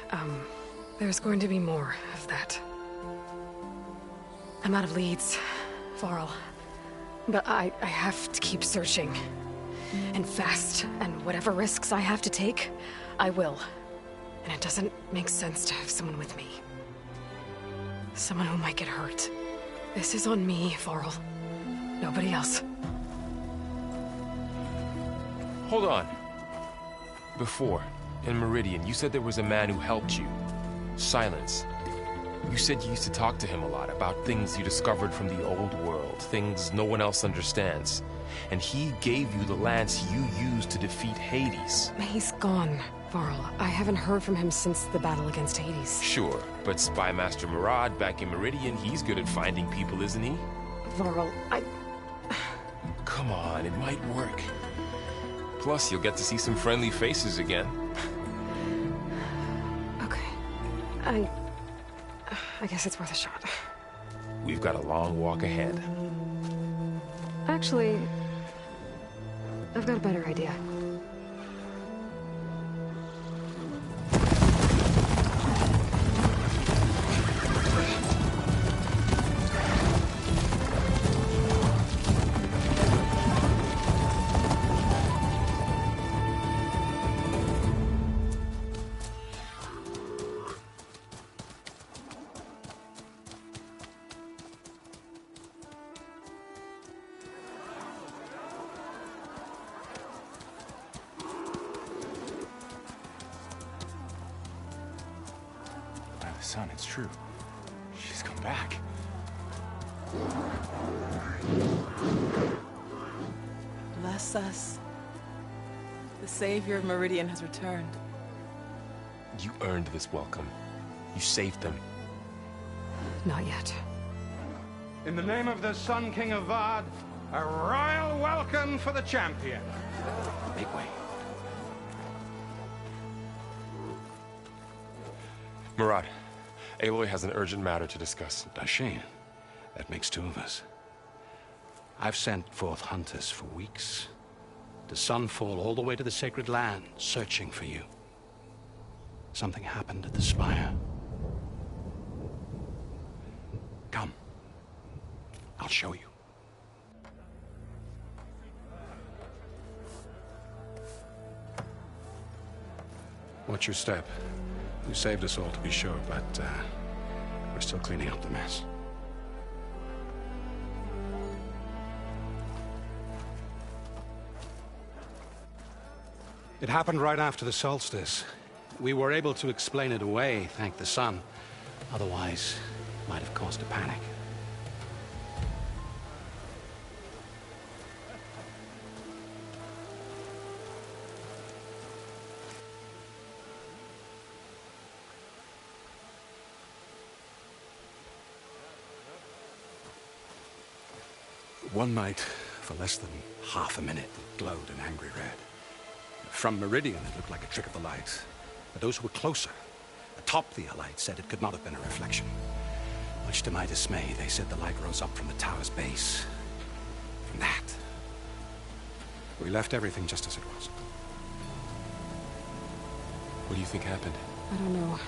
there's going to be more of that. I'm out of leads, Varl. But I have to keep searching. And fast, and whatever risks I have to take, I will. And it doesn't make sense to have someone with me. Someone who might get hurt. This is on me, Varl. Nobody else. Hold on. Before, in Meridian, you said there was a man who helped you. Silence. You said you used to talk to him a lot about things you discovered from the old world, things no one else understands. And he gave you the lance you used to defeat Hades. He's gone, Varl. I haven't heard from him since the battle against Hades. Sure, but Spy Master Murad back in Meridian, he's good at finding people, isn't he? Varl, Come on, it might work. Plus, you'll get to see some friendly faces again. Okay. I guess it's worth a shot. We've got a long walk ahead. Actually, I've got a better idea. Son, it's true. She's come back. Bless us. The Savior of Meridian has returned. You earned this welcome. You saved them. Not yet. In the name of the Sun King of Vard, a royal welcome for the champion. Make way. Murad, Aloy has an urgent matter to discuss. Dashane, that makes two of us. I've sent forth hunters for weeks, to Sunfall all the way to the Sacred Land, searching for you. Something happened at the Spire. Come. I'll show you. Watch your step. You saved us all, to be sure, but we're still cleaning up the mess. It happened right after the solstice. We were able to explain it away, thank the sun. Otherwise, it might have caused a panic. One night, For less than half a minute, it glowed an angry red. From Meridian, it looked like a trick of the light. But those who were closer, atop the light, said it could not have been a reflection. Much to my dismay, they said the light rose up from the tower's base. From that. We left everything just as it was. What do you think happened? I don't know.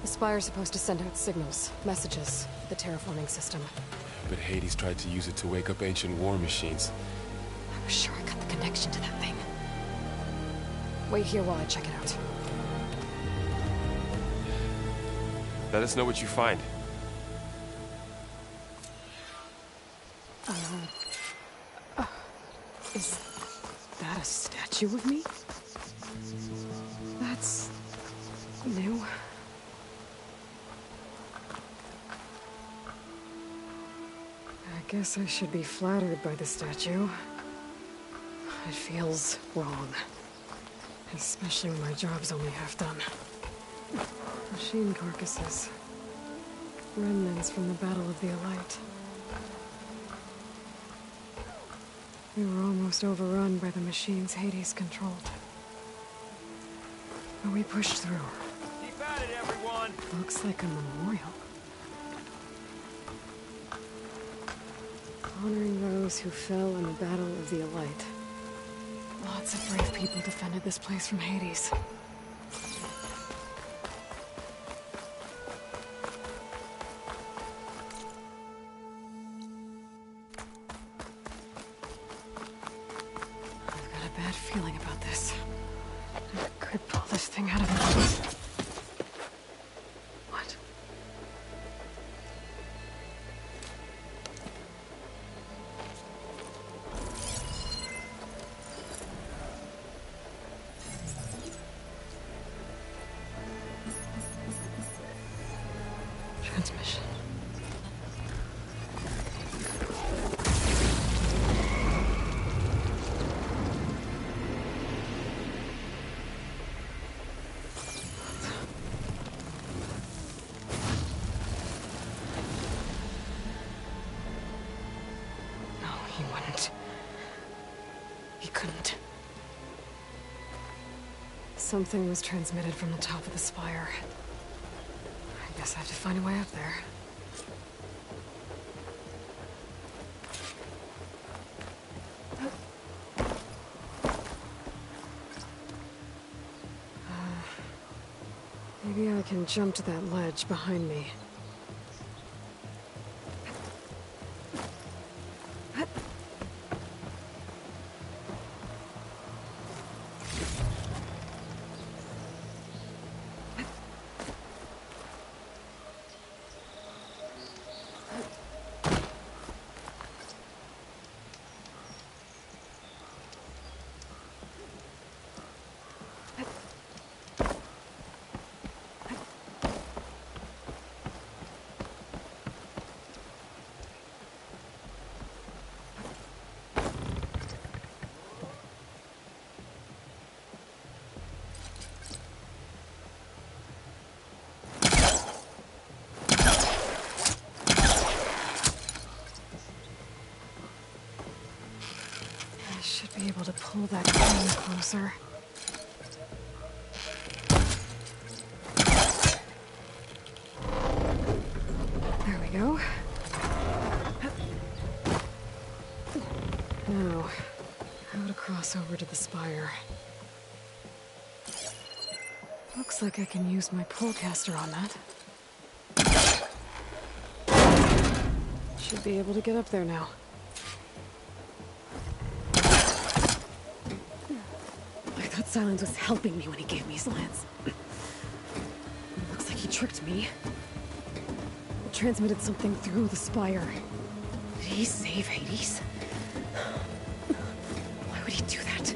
The Spire's supposed to send out signals, messages, the terraforming system. But Hades tried to use it to wake up ancient war machines. I was sure I got the connection to that thing. Wait here while I check it out. Let us know what you find. Is that a statue of me? That's new. I guess I should be flattered by the statue. It feels wrong. Especially when my job's only half done. Machine carcasses. Remnants from the Battle of the Elite. We were almost overrun by the machines Hades controlled. But we pushed through. Keep at it, everyone! Looks like a memorial. Honoring those who fell in the Battle of the Elite. Lots of brave people defended this place from Hades. I've got a bad feeling about this. I could pull this thing out of it. What? Transmission. No, he wouldn't. He couldn't. Something was transmitted from the top of the spire. I guess I have to find a way up there. Maybe I can jump to that ledge behind me. I should be able to pull that crane closer. There we go. Now, how to cross over to the spire. Looks like I can use my pullcaster on that. Should be able to get up there now. I thought Silence was helping me when he gave me his lance. Looks like he tricked me. It transmitted something through the spire. Did he save Hades? Why would he do that?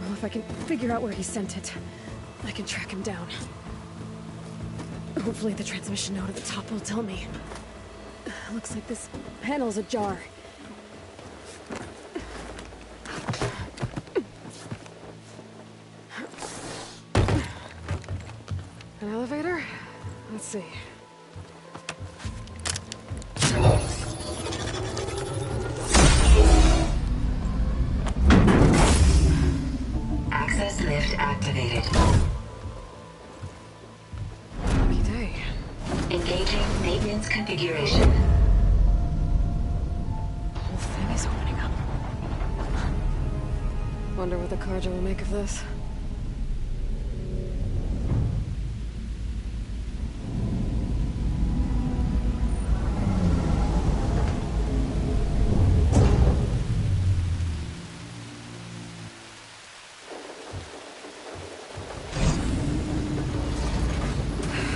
Well, if I can figure out where he sent it, I can track him down. Hopefully the transmission node at the top will tell me. Looks like this panel's ajar. An elevator? Let's see. activated. Lucky day. Engaging maintenance configuration. The whole thing is opening up. Wonder what the Carja will make of this.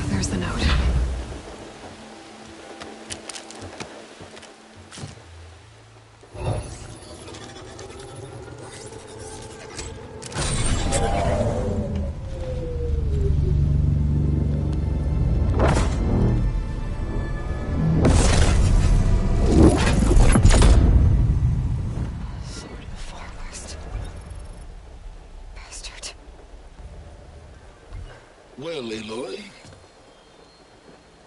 There's the note. Sword of the Far West. Bastard. Well, Aloy,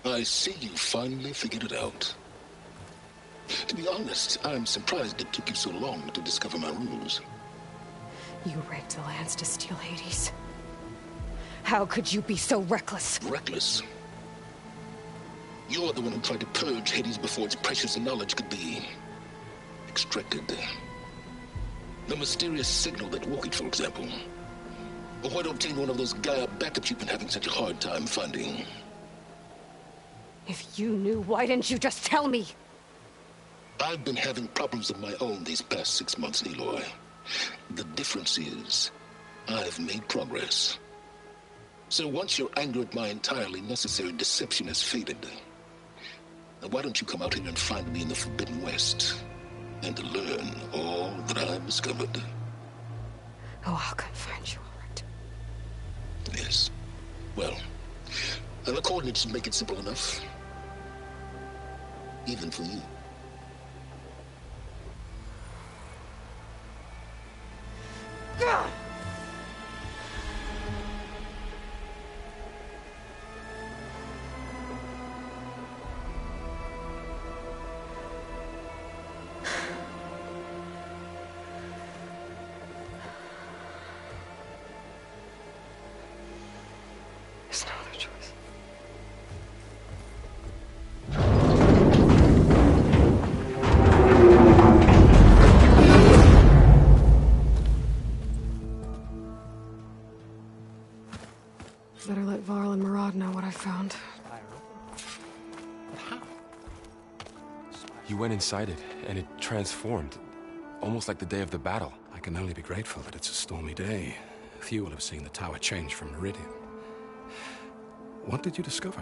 I see you finally figured it out. To be honest, I'm surprised it took you so long to discover my ruse. You raped the lands to steal Hades. How could you be so reckless? Reckless? You're the one who tried to purge Hades before its precious knowledge could be extracted. The mysterious signal that woke it, for example. Or why to obtain one of those Gaia backups you've been having such a hard time finding. If you knew, why didn't you just tell me? I've been having problems of my own these past 6 months, Aloy. The difference is, I've made progress. So once your anger at my entirely necessary deception has faded, now why don't you come out here and find me in the Forbidden West, and learn all that I've discovered? Oh, I'll come find you, all right. Yes. Well, and the coordinates should make it simple enough. Even for you. There's no other choice. Better let Varl and Murad know what I found. You went inside it, and it transformed. Almost like the day of the battle. I can only be grateful that it's a stormy day. Few will have seen the tower change from Meridian. What did you discover?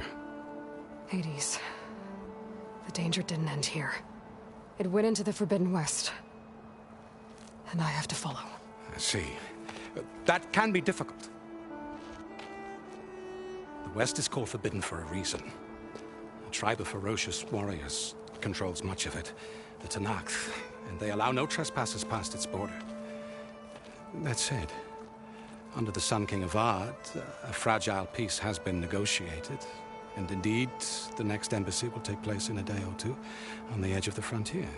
Hades. The danger didn't end here. It went into the Forbidden West. And I have to follow. I see. That can be difficult. The West is called Forbidden for a reason. A tribe of ferocious warriors controls much of it, the Tanakh, and they allow no trespassers past its border. That said, under the Sun King of Ard, a fragile peace has been negotiated, and indeed, the next embassy will take place in a day or two on the edge of the frontier.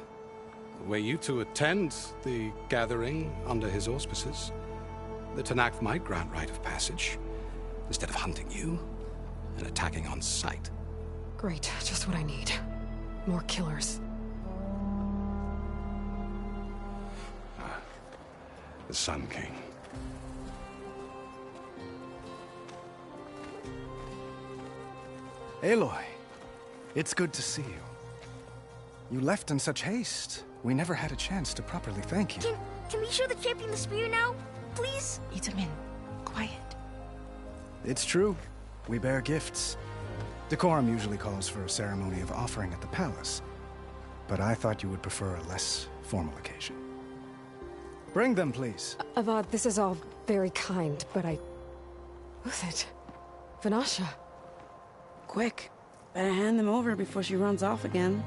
Were you to attend the gathering under his auspices, the Tanakh might grant right of passage, instead of hunting you and attacking on sight. Great, just what I need. More killers. The Sun King. Aloy, it's good to see you. You left in such haste. We never had a chance to properly thank you. Can we show the champion the spear now? Please? Itamin, quiet. It's true. We bear gifts. Decorum usually calls for a ceremony of offering at the palace. But I thought you would prefer a less formal occasion. Bring them, please. Avad, this is all very kind, but Who's it? Vanasha. Quick. Better hand them over before she runs off again.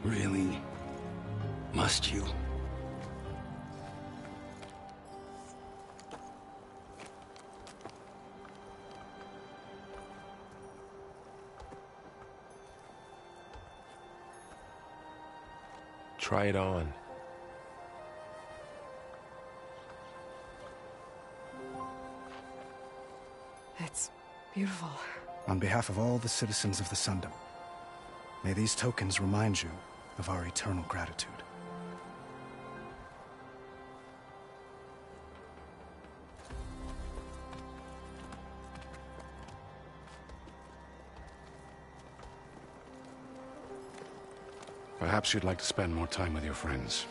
Really? Must you? Try it on. Beautiful. On behalf of all the citizens of the Sundom, may these tokens remind you of our eternal gratitude. Perhaps you'd like to spend more time with your friends.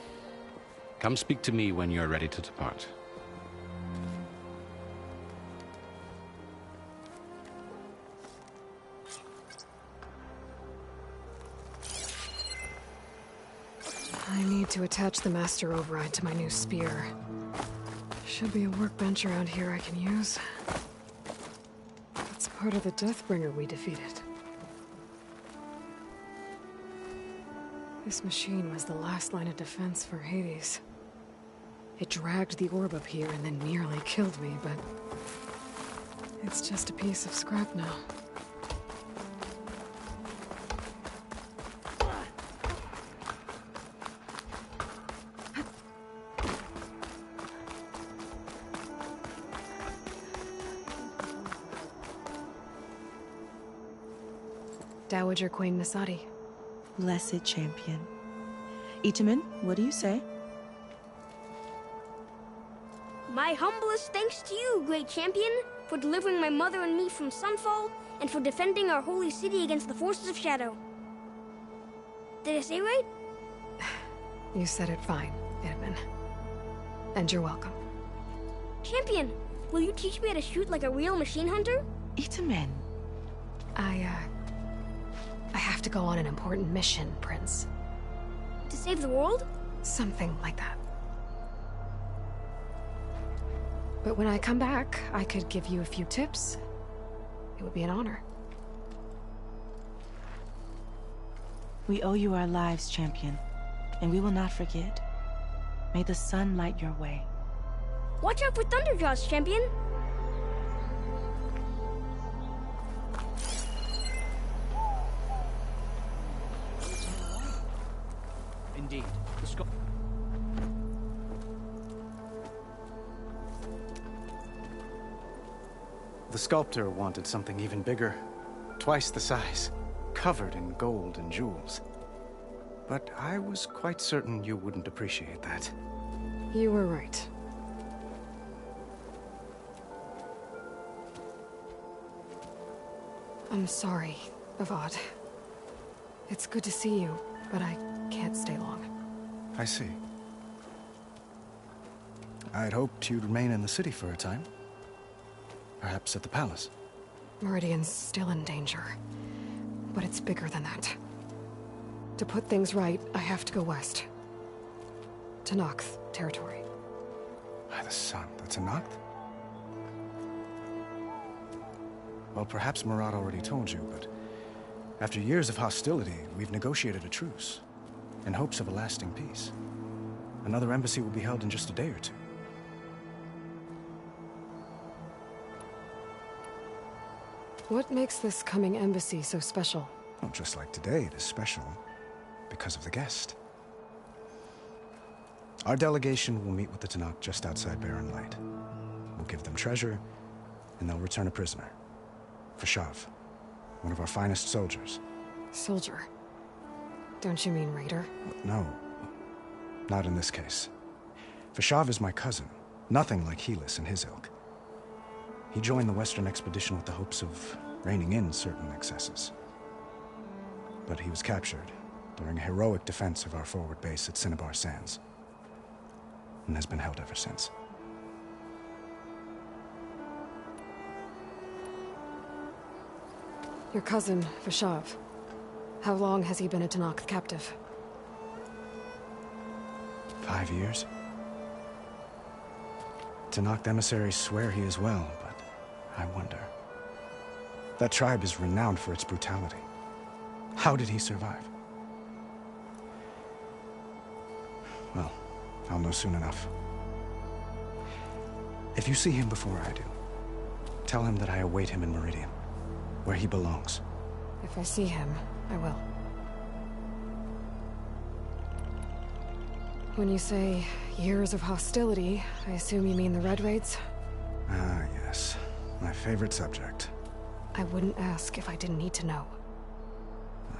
Come speak to me when you're ready to depart. I need to attach the master override to my new spear. Should be a workbench around here I can use. It's part of the Deathbringer we defeated. This machine was the last line of defense for Hades. It dragged the orb up here and then nearly killed me, but it's just a piece of scrap now. Dowager Queen Nasadi. Blessed champion. Itamen, what do you say? My humblest thanks to you, great champion, for delivering my mother and me from Sunfall, and for defending our holy city against the forces of Shadow. Did I say right? You said it fine, Itamen. And you're welcome. Champion, will you teach me how to shoot like a real machine hunter? Itamen. I have to go on an important mission, Prince. To save the world? Something like that. But when I come back, I could give you a few tips. It would be an honor. We owe you our lives, champion, and we will not forget. May the sun light your way. Watch out for Thunderjaws, champion! Indeed. The sculptor wanted something even bigger, twice the size, covered in gold and jewels. But I was quite certain you wouldn't appreciate that. You were right. I'm sorry, Avad. It's good to see you, but I can't stay long. I see. I'd hoped you'd remain in the city for a time. Perhaps at the palace. Meridian's still in danger, but it's bigger than that. To put things right, I have to go west. To Nox territory. By the sun, that's a Noct? Well, perhaps Marat already told you, but after years of hostility, we've negotiated a truce, in hopes of a lasting peace. Another embassy will be held in just a day or two. What makes this coming embassy so special? Well, just like today, it is special because of the guest. Our delegation will meet with the Tenakth just outside Barren Light. We'll give them treasure, and they'll return a prisoner. Fashav, one of our finest soldiers. Soldier? Don't you mean raider? No, not in this case. Fashav is my cousin, nothing like Helis and his ilk. He joined the Western expedition with the hopes of reining in certain excesses. But he was captured during a heroic defense of our forward base at Cinnabar Sands, and has been held ever since. Your cousin, Fashav. How long has he been a Tenakth captive? 5 years. Tenakth emissaries swear he is well, but I wonder. That tribe is renowned for its brutality. How did he survive? Well, I'll know soon enough. If you see him before I do, tell him that I await him in Meridian, where he belongs. If I see him, I will. When you say years of hostility, I assume you mean the Red Raids? Ah, yes. My favorite subject. I wouldn't ask if I didn't need to know.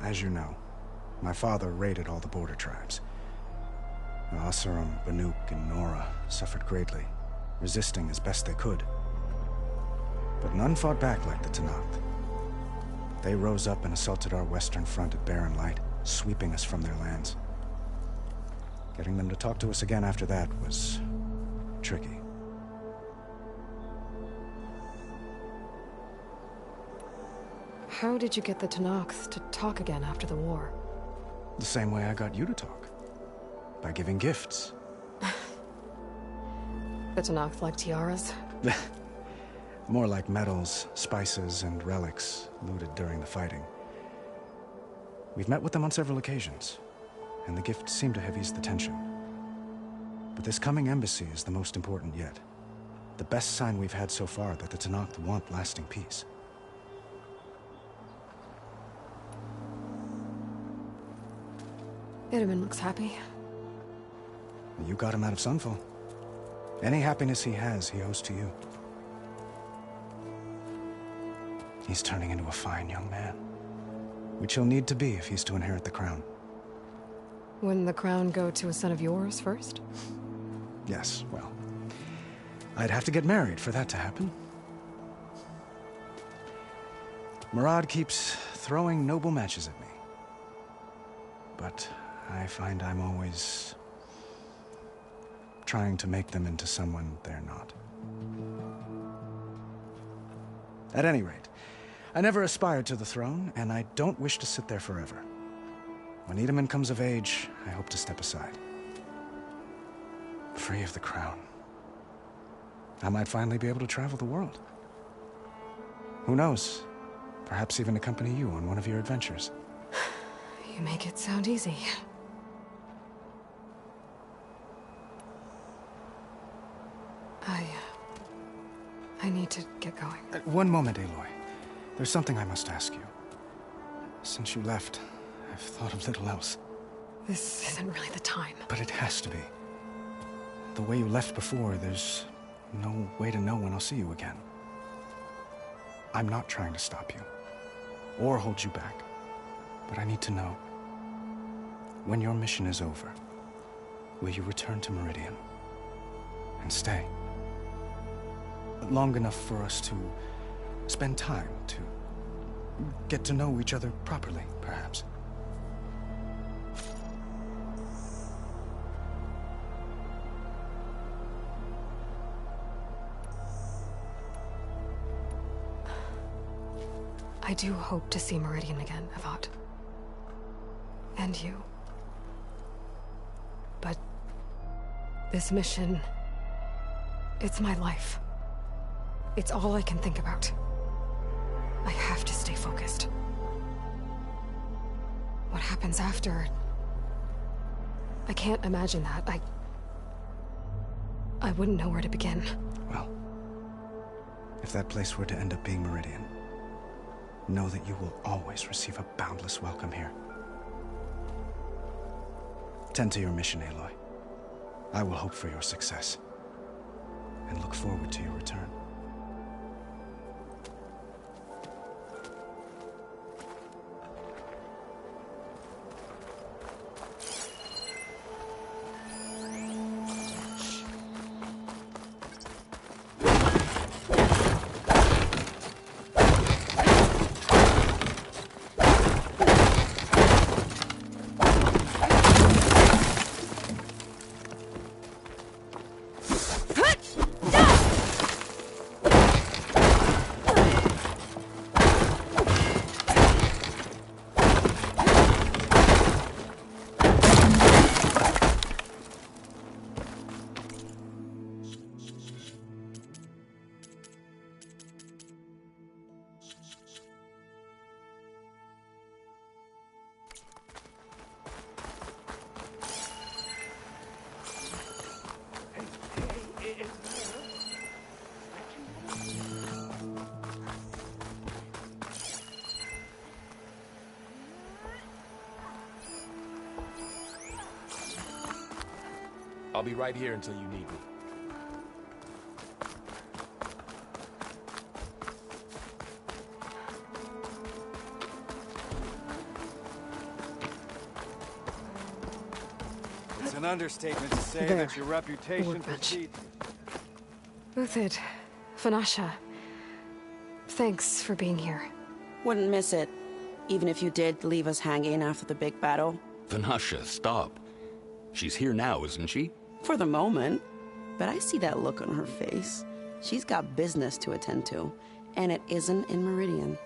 As you know, my father raided all the border tribes. Asurum, Banuk, and Nora suffered greatly, resisting as best they could. But none fought back like the Tenakth. They rose up and assaulted our western front at Barren Light, sweeping us from their lands. Getting them to talk to us again after that was tricky. How did you get the Tenakth to talk again after the war? The same way I got you to talk. By giving gifts. The Tenakth like tiaras? More like medals, spices, and relics looted during the fighting. We've met with them on several occasions, and the gifts seem to have eased the tension. But this coming embassy is the most important yet. The best sign we've had so far that the Tenakth want lasting peace. Itamen looks happy. You got him out of Sunfall. Any happiness he has, he owes to you. He's turning into a fine young man, which he'll need to be if he's to inherit the crown. Wouldn't the crown go to a son of yours first? Yes, well, I'd have to get married for that to happen. Murad keeps throwing noble matches at me. But I find I'm always trying to make them into someone they're not. At any rate, I never aspired to the throne, and I don't wish to sit there forever. When Itamen comes of age, I hope to step aside. Free of the crown. I might finally be able to travel the world. Who knows? Perhaps even accompany you on one of your adventures. You make it sound easy. I need to get going. One moment, Aloy. There's something I must ask you. Since you left, I've thought of little else. This isn't really the time. But it has to be. The way you left before, there's no way to know when I'll see you again. I'm not trying to stop you, or hold you back. But I need to know, when your mission is over, will you return to Meridian and stay? Long enough for us to spend time, to get to know each other properly, perhaps. I do hope to see Meridian again, Avad. And you. But this mission, it's my life. It's all I can think about. I have to stay focused. What happens after? I can't imagine that. I wouldn't know where to begin. Well, if that place were to end up being Meridian, know that you will always receive a boundless welcome here. Tend to your mission, Aloy. I will hope for your success, and look forward to your return. I'll be right here until you need me. an understatement to say There. that your reputation Workbench. Uthid, Vanasha, thanks for being here. Wouldn't miss it, even if you did leave us hanging after the big battle. Vanasha, stop. She's here now, isn't she? For the moment. But I see that look on her face. She's got business to attend to, and it isn't in Meridian.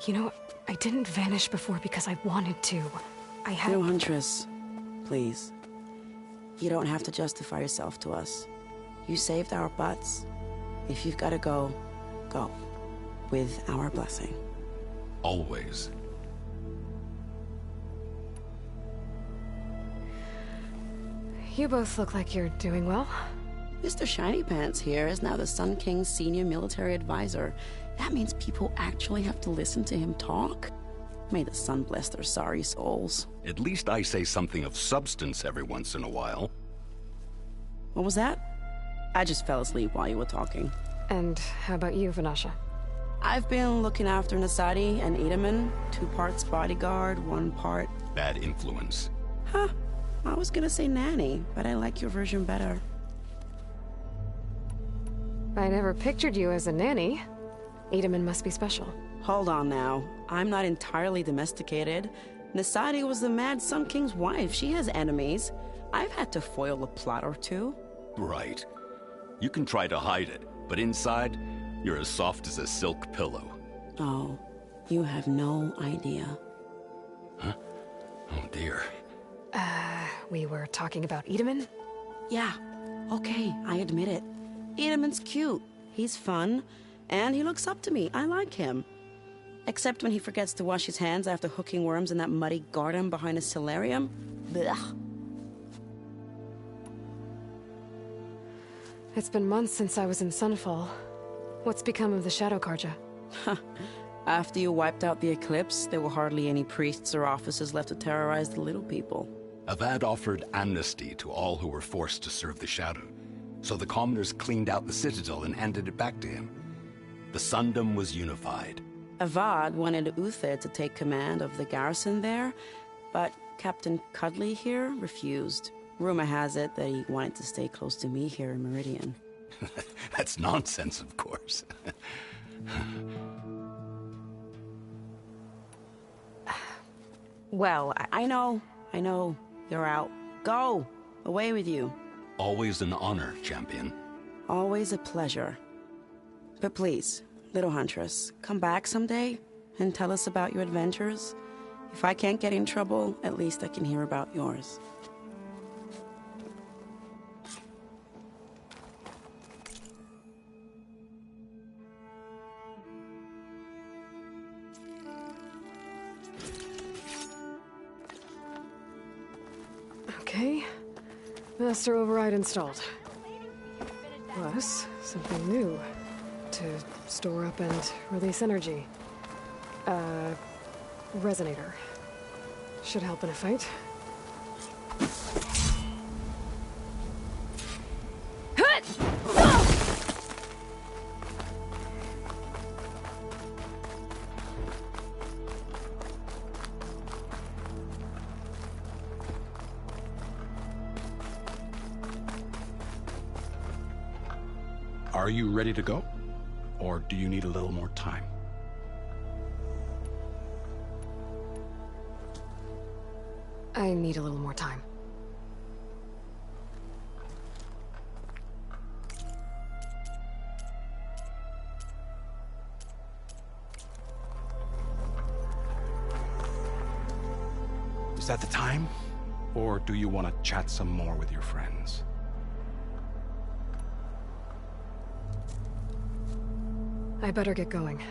You know, I didn't vanish before because I wanted to. I had... No, Huntress. Please. You don't have to justify yourself to us. You saved our butts. If you've got to go, go. With our blessing. Always. You both look like you're doing well. Mr. Shiny Pants here is now the Sun King's senior military advisor. That means people actually have to listen to him talk? May the sun bless their sorry souls. At least I say something of substance every once in a while. What was that? I just fell asleep while you were talking. And how about you, Vanasha? I've been looking after Nasadi and Edaman. 2 parts bodyguard, 1 part... Bad influence. Huh. I was gonna say nanny, but I like your version better. I never pictured you as a nanny. Edaman must be special. Hold on now. I'm not entirely domesticated. Nasadi was the Mad Sun King's wife. She has enemies. I've had to foil a plot or 2. Right. You can try to hide it, but inside, you're as soft as a silk pillow. Oh, you have no idea. Huh? Oh dear. We were talking about Edaman? Yeah. Okay, I admit it. Edaman's cute. He's fun. And he looks up to me. I like him. Except when he forgets to wash his hands after hooking worms in that muddy garden behind a solarium. Blech. It's been months since I was in Sunfall. What's become of the Shadow Karja? After you wiped out the eclipse, there were hardly any priests or officers left to terrorize the little people. Avad offered amnesty to all who were forced to serve the Shadow, so the commoners cleaned out the citadel and handed it back to him. The Sundom was unified. Avad wanted Uthid to take command of the garrison there, but Captain Cudley here refused. Rumor has it that he wanted to stay close to me here in Meridian. That's nonsense, of course. Well, I know. You're out. Go! Away with you. Always an honor, champion. Always a pleasure. But please, little Huntress, come back someday and tell us about your adventures. If I can't get in trouble, at least I can hear about yours. Okay. Master override installed. Plus, something new. To store up and release energy. Resonator. Should help in a fight. Are you ready to go? Or do you need a little more time? I need a little more time. Is that the time? Or do you want to chat some more with your friends? I better get going.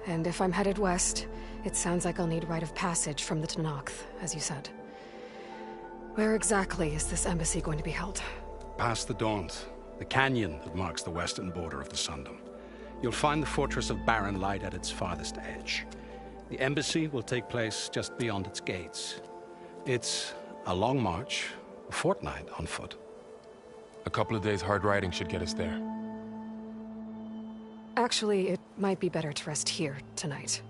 And if I'm headed west, it sounds like I'll need rite of passage from the Tenakth, as you said. Where exactly is this embassy going to be held? Past the Daunt, the canyon that marks the western border of the Sundom. You'll find the fortress of Barren Light at its farthest edge. The embassy will take place just beyond its gates. It's a long march, a fortnight on foot. A couple of days hard riding should get us there. Actually, it might be better to rest here tonight.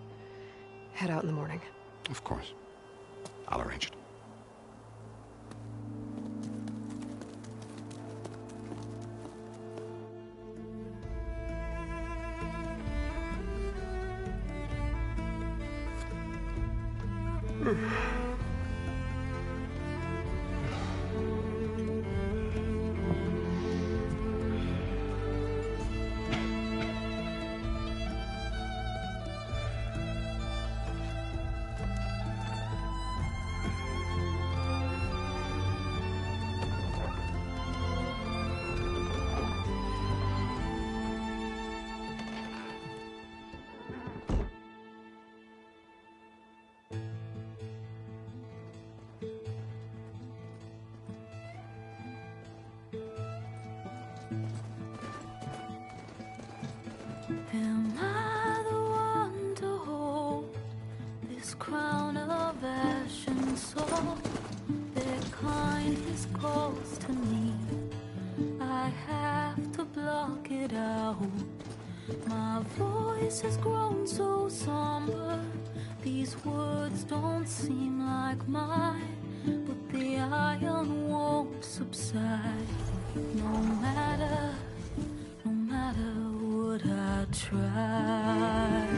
Head out in the morning. Of course. I'll arrange it. Am I the one to hold this crown of ash and salt? Their kindness calls to me. I have to block it out. My voice has grown so somber. These words don't seem like mine, but the iron won't subside. No matter what I try.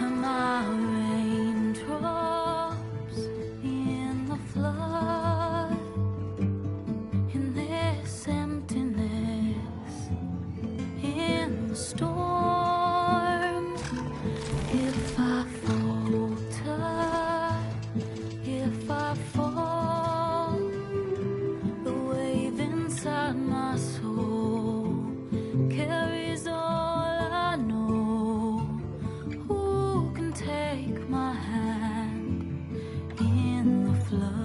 Am I raindrops in the flood? In this emptiness, in the storm. If I falter, if I fall, the wave inside my soul carries all I know. Who can take my hand in the flood?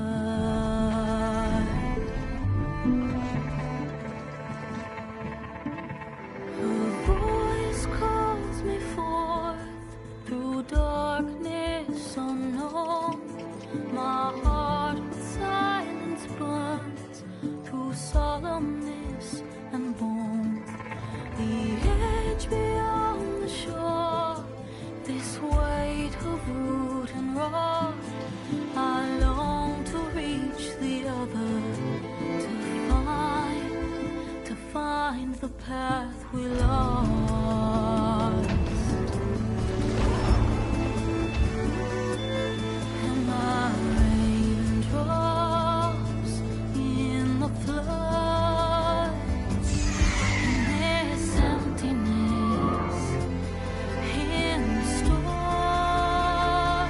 Her voice calls me forth through darkness unknown. My heart with silence burns through solemnness and bone. The edge beyond the shore, this weight of root and rod. I long to reach the other, to find the path we lost. Am I raindrops in the flood? In this emptiness, in the storm.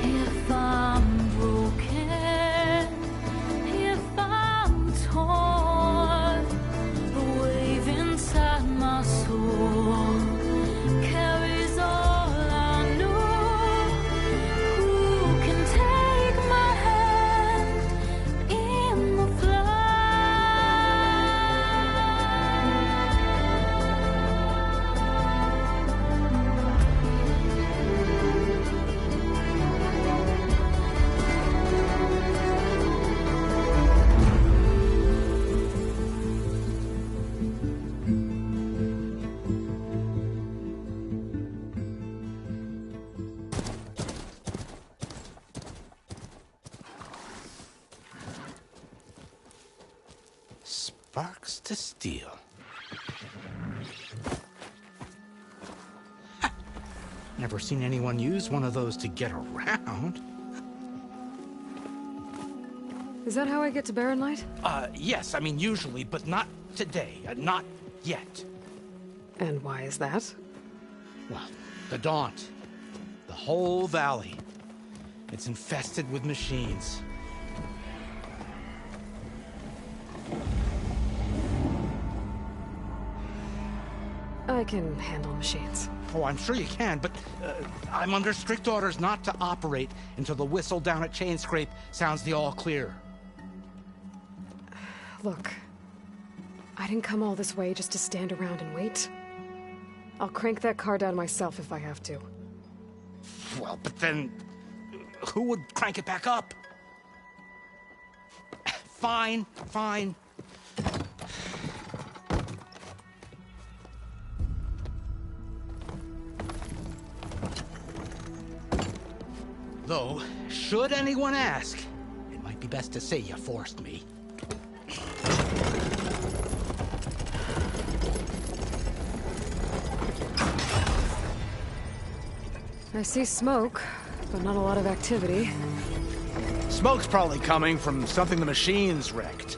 If I'm broken, if I'm torn, the wave inside my soul carries all I know. Who can take my hand in the Sparks to steel. Never seen anyone use one of those to get around. Is that how I get to Barren Light? Yes, I mean usually, but not today. Not yet. And why is that? Well, the Daunt. The whole valley. It's infested with machines. I can handle machines. Oh, I'm sure you can, but I'm under strict orders not to operate until the whistle down at Chainscrape sounds the all clear. Look, I didn't come all this way just to stand around and wait. I'll crank that car down myself if I have to. Well, but then who would crank it back up? Fine, fine. Though, should anyone ask, it might be best to say you forced me. I see smoke, but not a lot of activity. Smoke's probably coming from something the machines wrecked.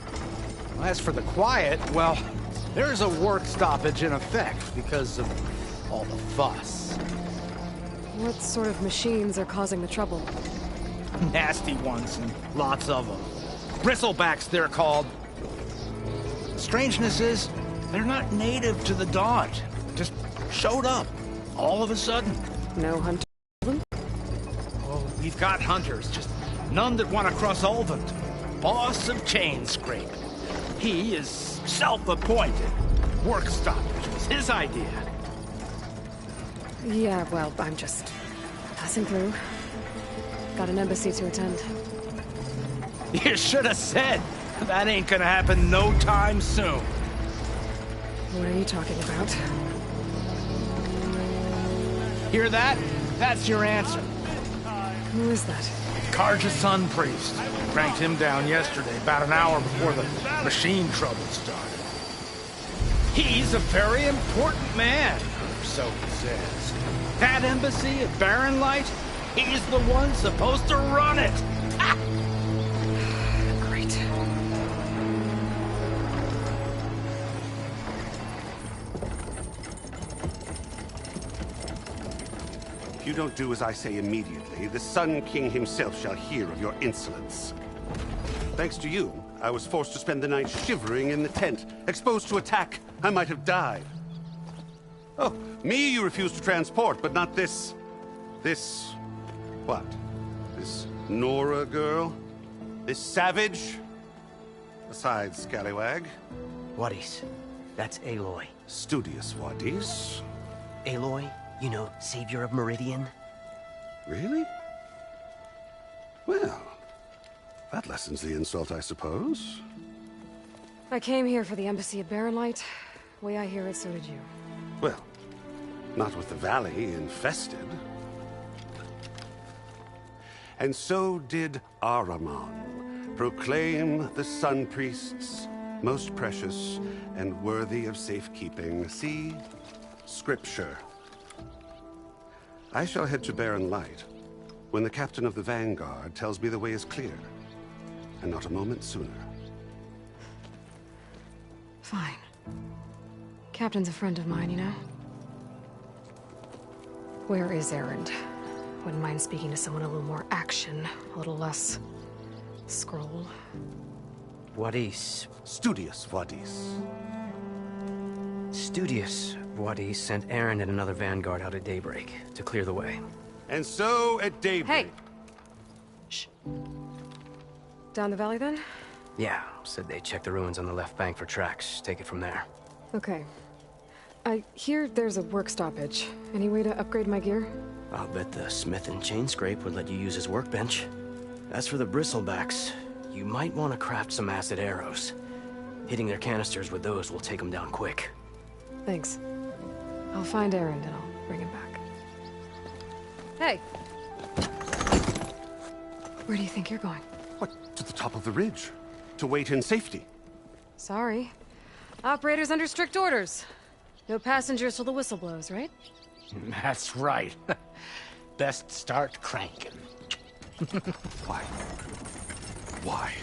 As for the quiet, well, there's a work stoppage in effect because of all the fuss. What sort of machines are causing the trouble? Nasty ones, and lots of them. Bristlebacks, they're called. The strangeness is, they're not native to the Dodge. Just showed up, all of a sudden. No hunter? Oh, we've got hunters, just none that want to cross Ulvund. Boss of Chainscrape. He is self-appointed. Work stoppage was his idea. Yeah, well, I'm just passing through. Got an embassy to attend. You should have said. That ain't gonna happen no time soon. What are you talking about? Hear that? That's your answer. Who is that? Karja's Sun Priest. Cranked him down yesterday, about an hour before the machine trouble started. He's a very important man, so he says. That embassy at Barren Light, he's the one supposed to run it. Ha! Great. If you don't do as I say immediately, the Sun King himself shall hear of your insolence. Thanks to you, I was forced to spend the night shivering in the tent. Exposed to attack, I might have died. Oh, me you refuse to transport, but not this... what? This Nora girl? This savage? Besides, scallywag. Wadis. That's Aloy. Studious Wadis. Aloy, you know, savior of Meridian. Really? Well, that lessens the insult, I suppose. I came here for the embassy at Barren Light. Way I hear it, so did you. Well, not with the valley infested. And so did Ahriman proclaim the Sun Priests most precious and worthy of safekeeping. See Scripture. I shall head to Barren Light when the captain of the Vanguard tells me the way is clear, and not a moment sooner. Fine. Captain's a friend of mine, you know? Where is Erend? Wouldn't mind speaking to someone a little more action, a little less... scroll. Wadis. Studious Wadis. Studious Wadis sent Aaron and another Vanguard out at daybreak to clear the way. And so, at daybreak... Hey! Shh. Down the valley, then? Yeah, said they checked the ruins on the left bank for tracks. Take it from there. Okay. I hear there's a work stoppage. Any way to upgrade my gear? I'll bet the smith in Chainscrape would let you use his workbench. As for the Bristlebacks, you might want to craft some acid arrows. Hitting their canisters with those will take them down quick. Thanks. I'll find Erend and I'll bring him back. Hey! Where do you think you're going? What, to the top of the ridge? To wait in safety? Sorry. Operator's under strict orders. No passengers till the whistle blows, right? That's right. Best start cranking. Why? Why?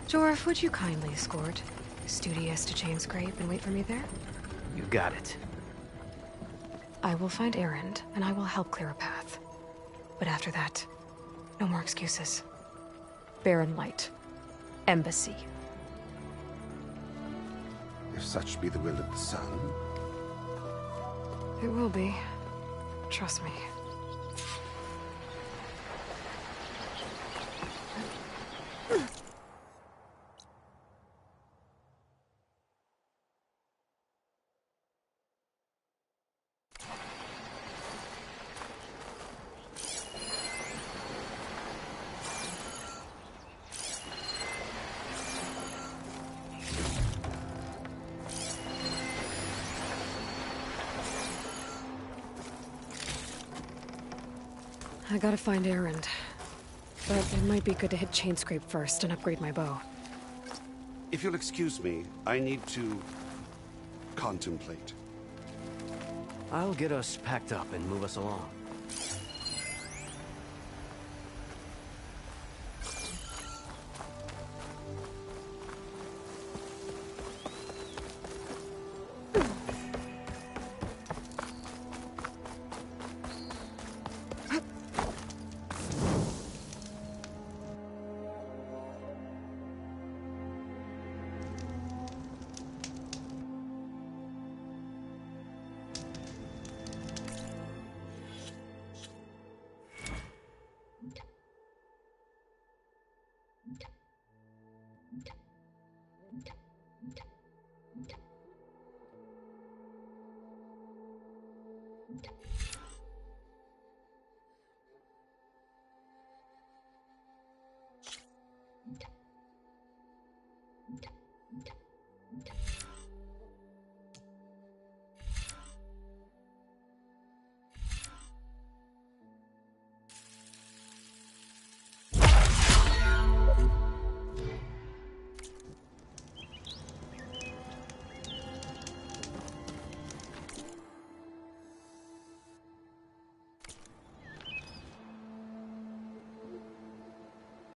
Jorf, would you kindly escort Studious to Chainscrape and wait for me there? You got it. I will find Erend, and I will help clear a path. But after that, no more excuses. Barren Light. Embassy. If such be the will of the sun. It will be. Trust me. I gotta find Erend. But it might be good to hit Chainscrape first and upgrade my bow. If you'll excuse me, I need to... contemplate. I'll get us packed up and move us along.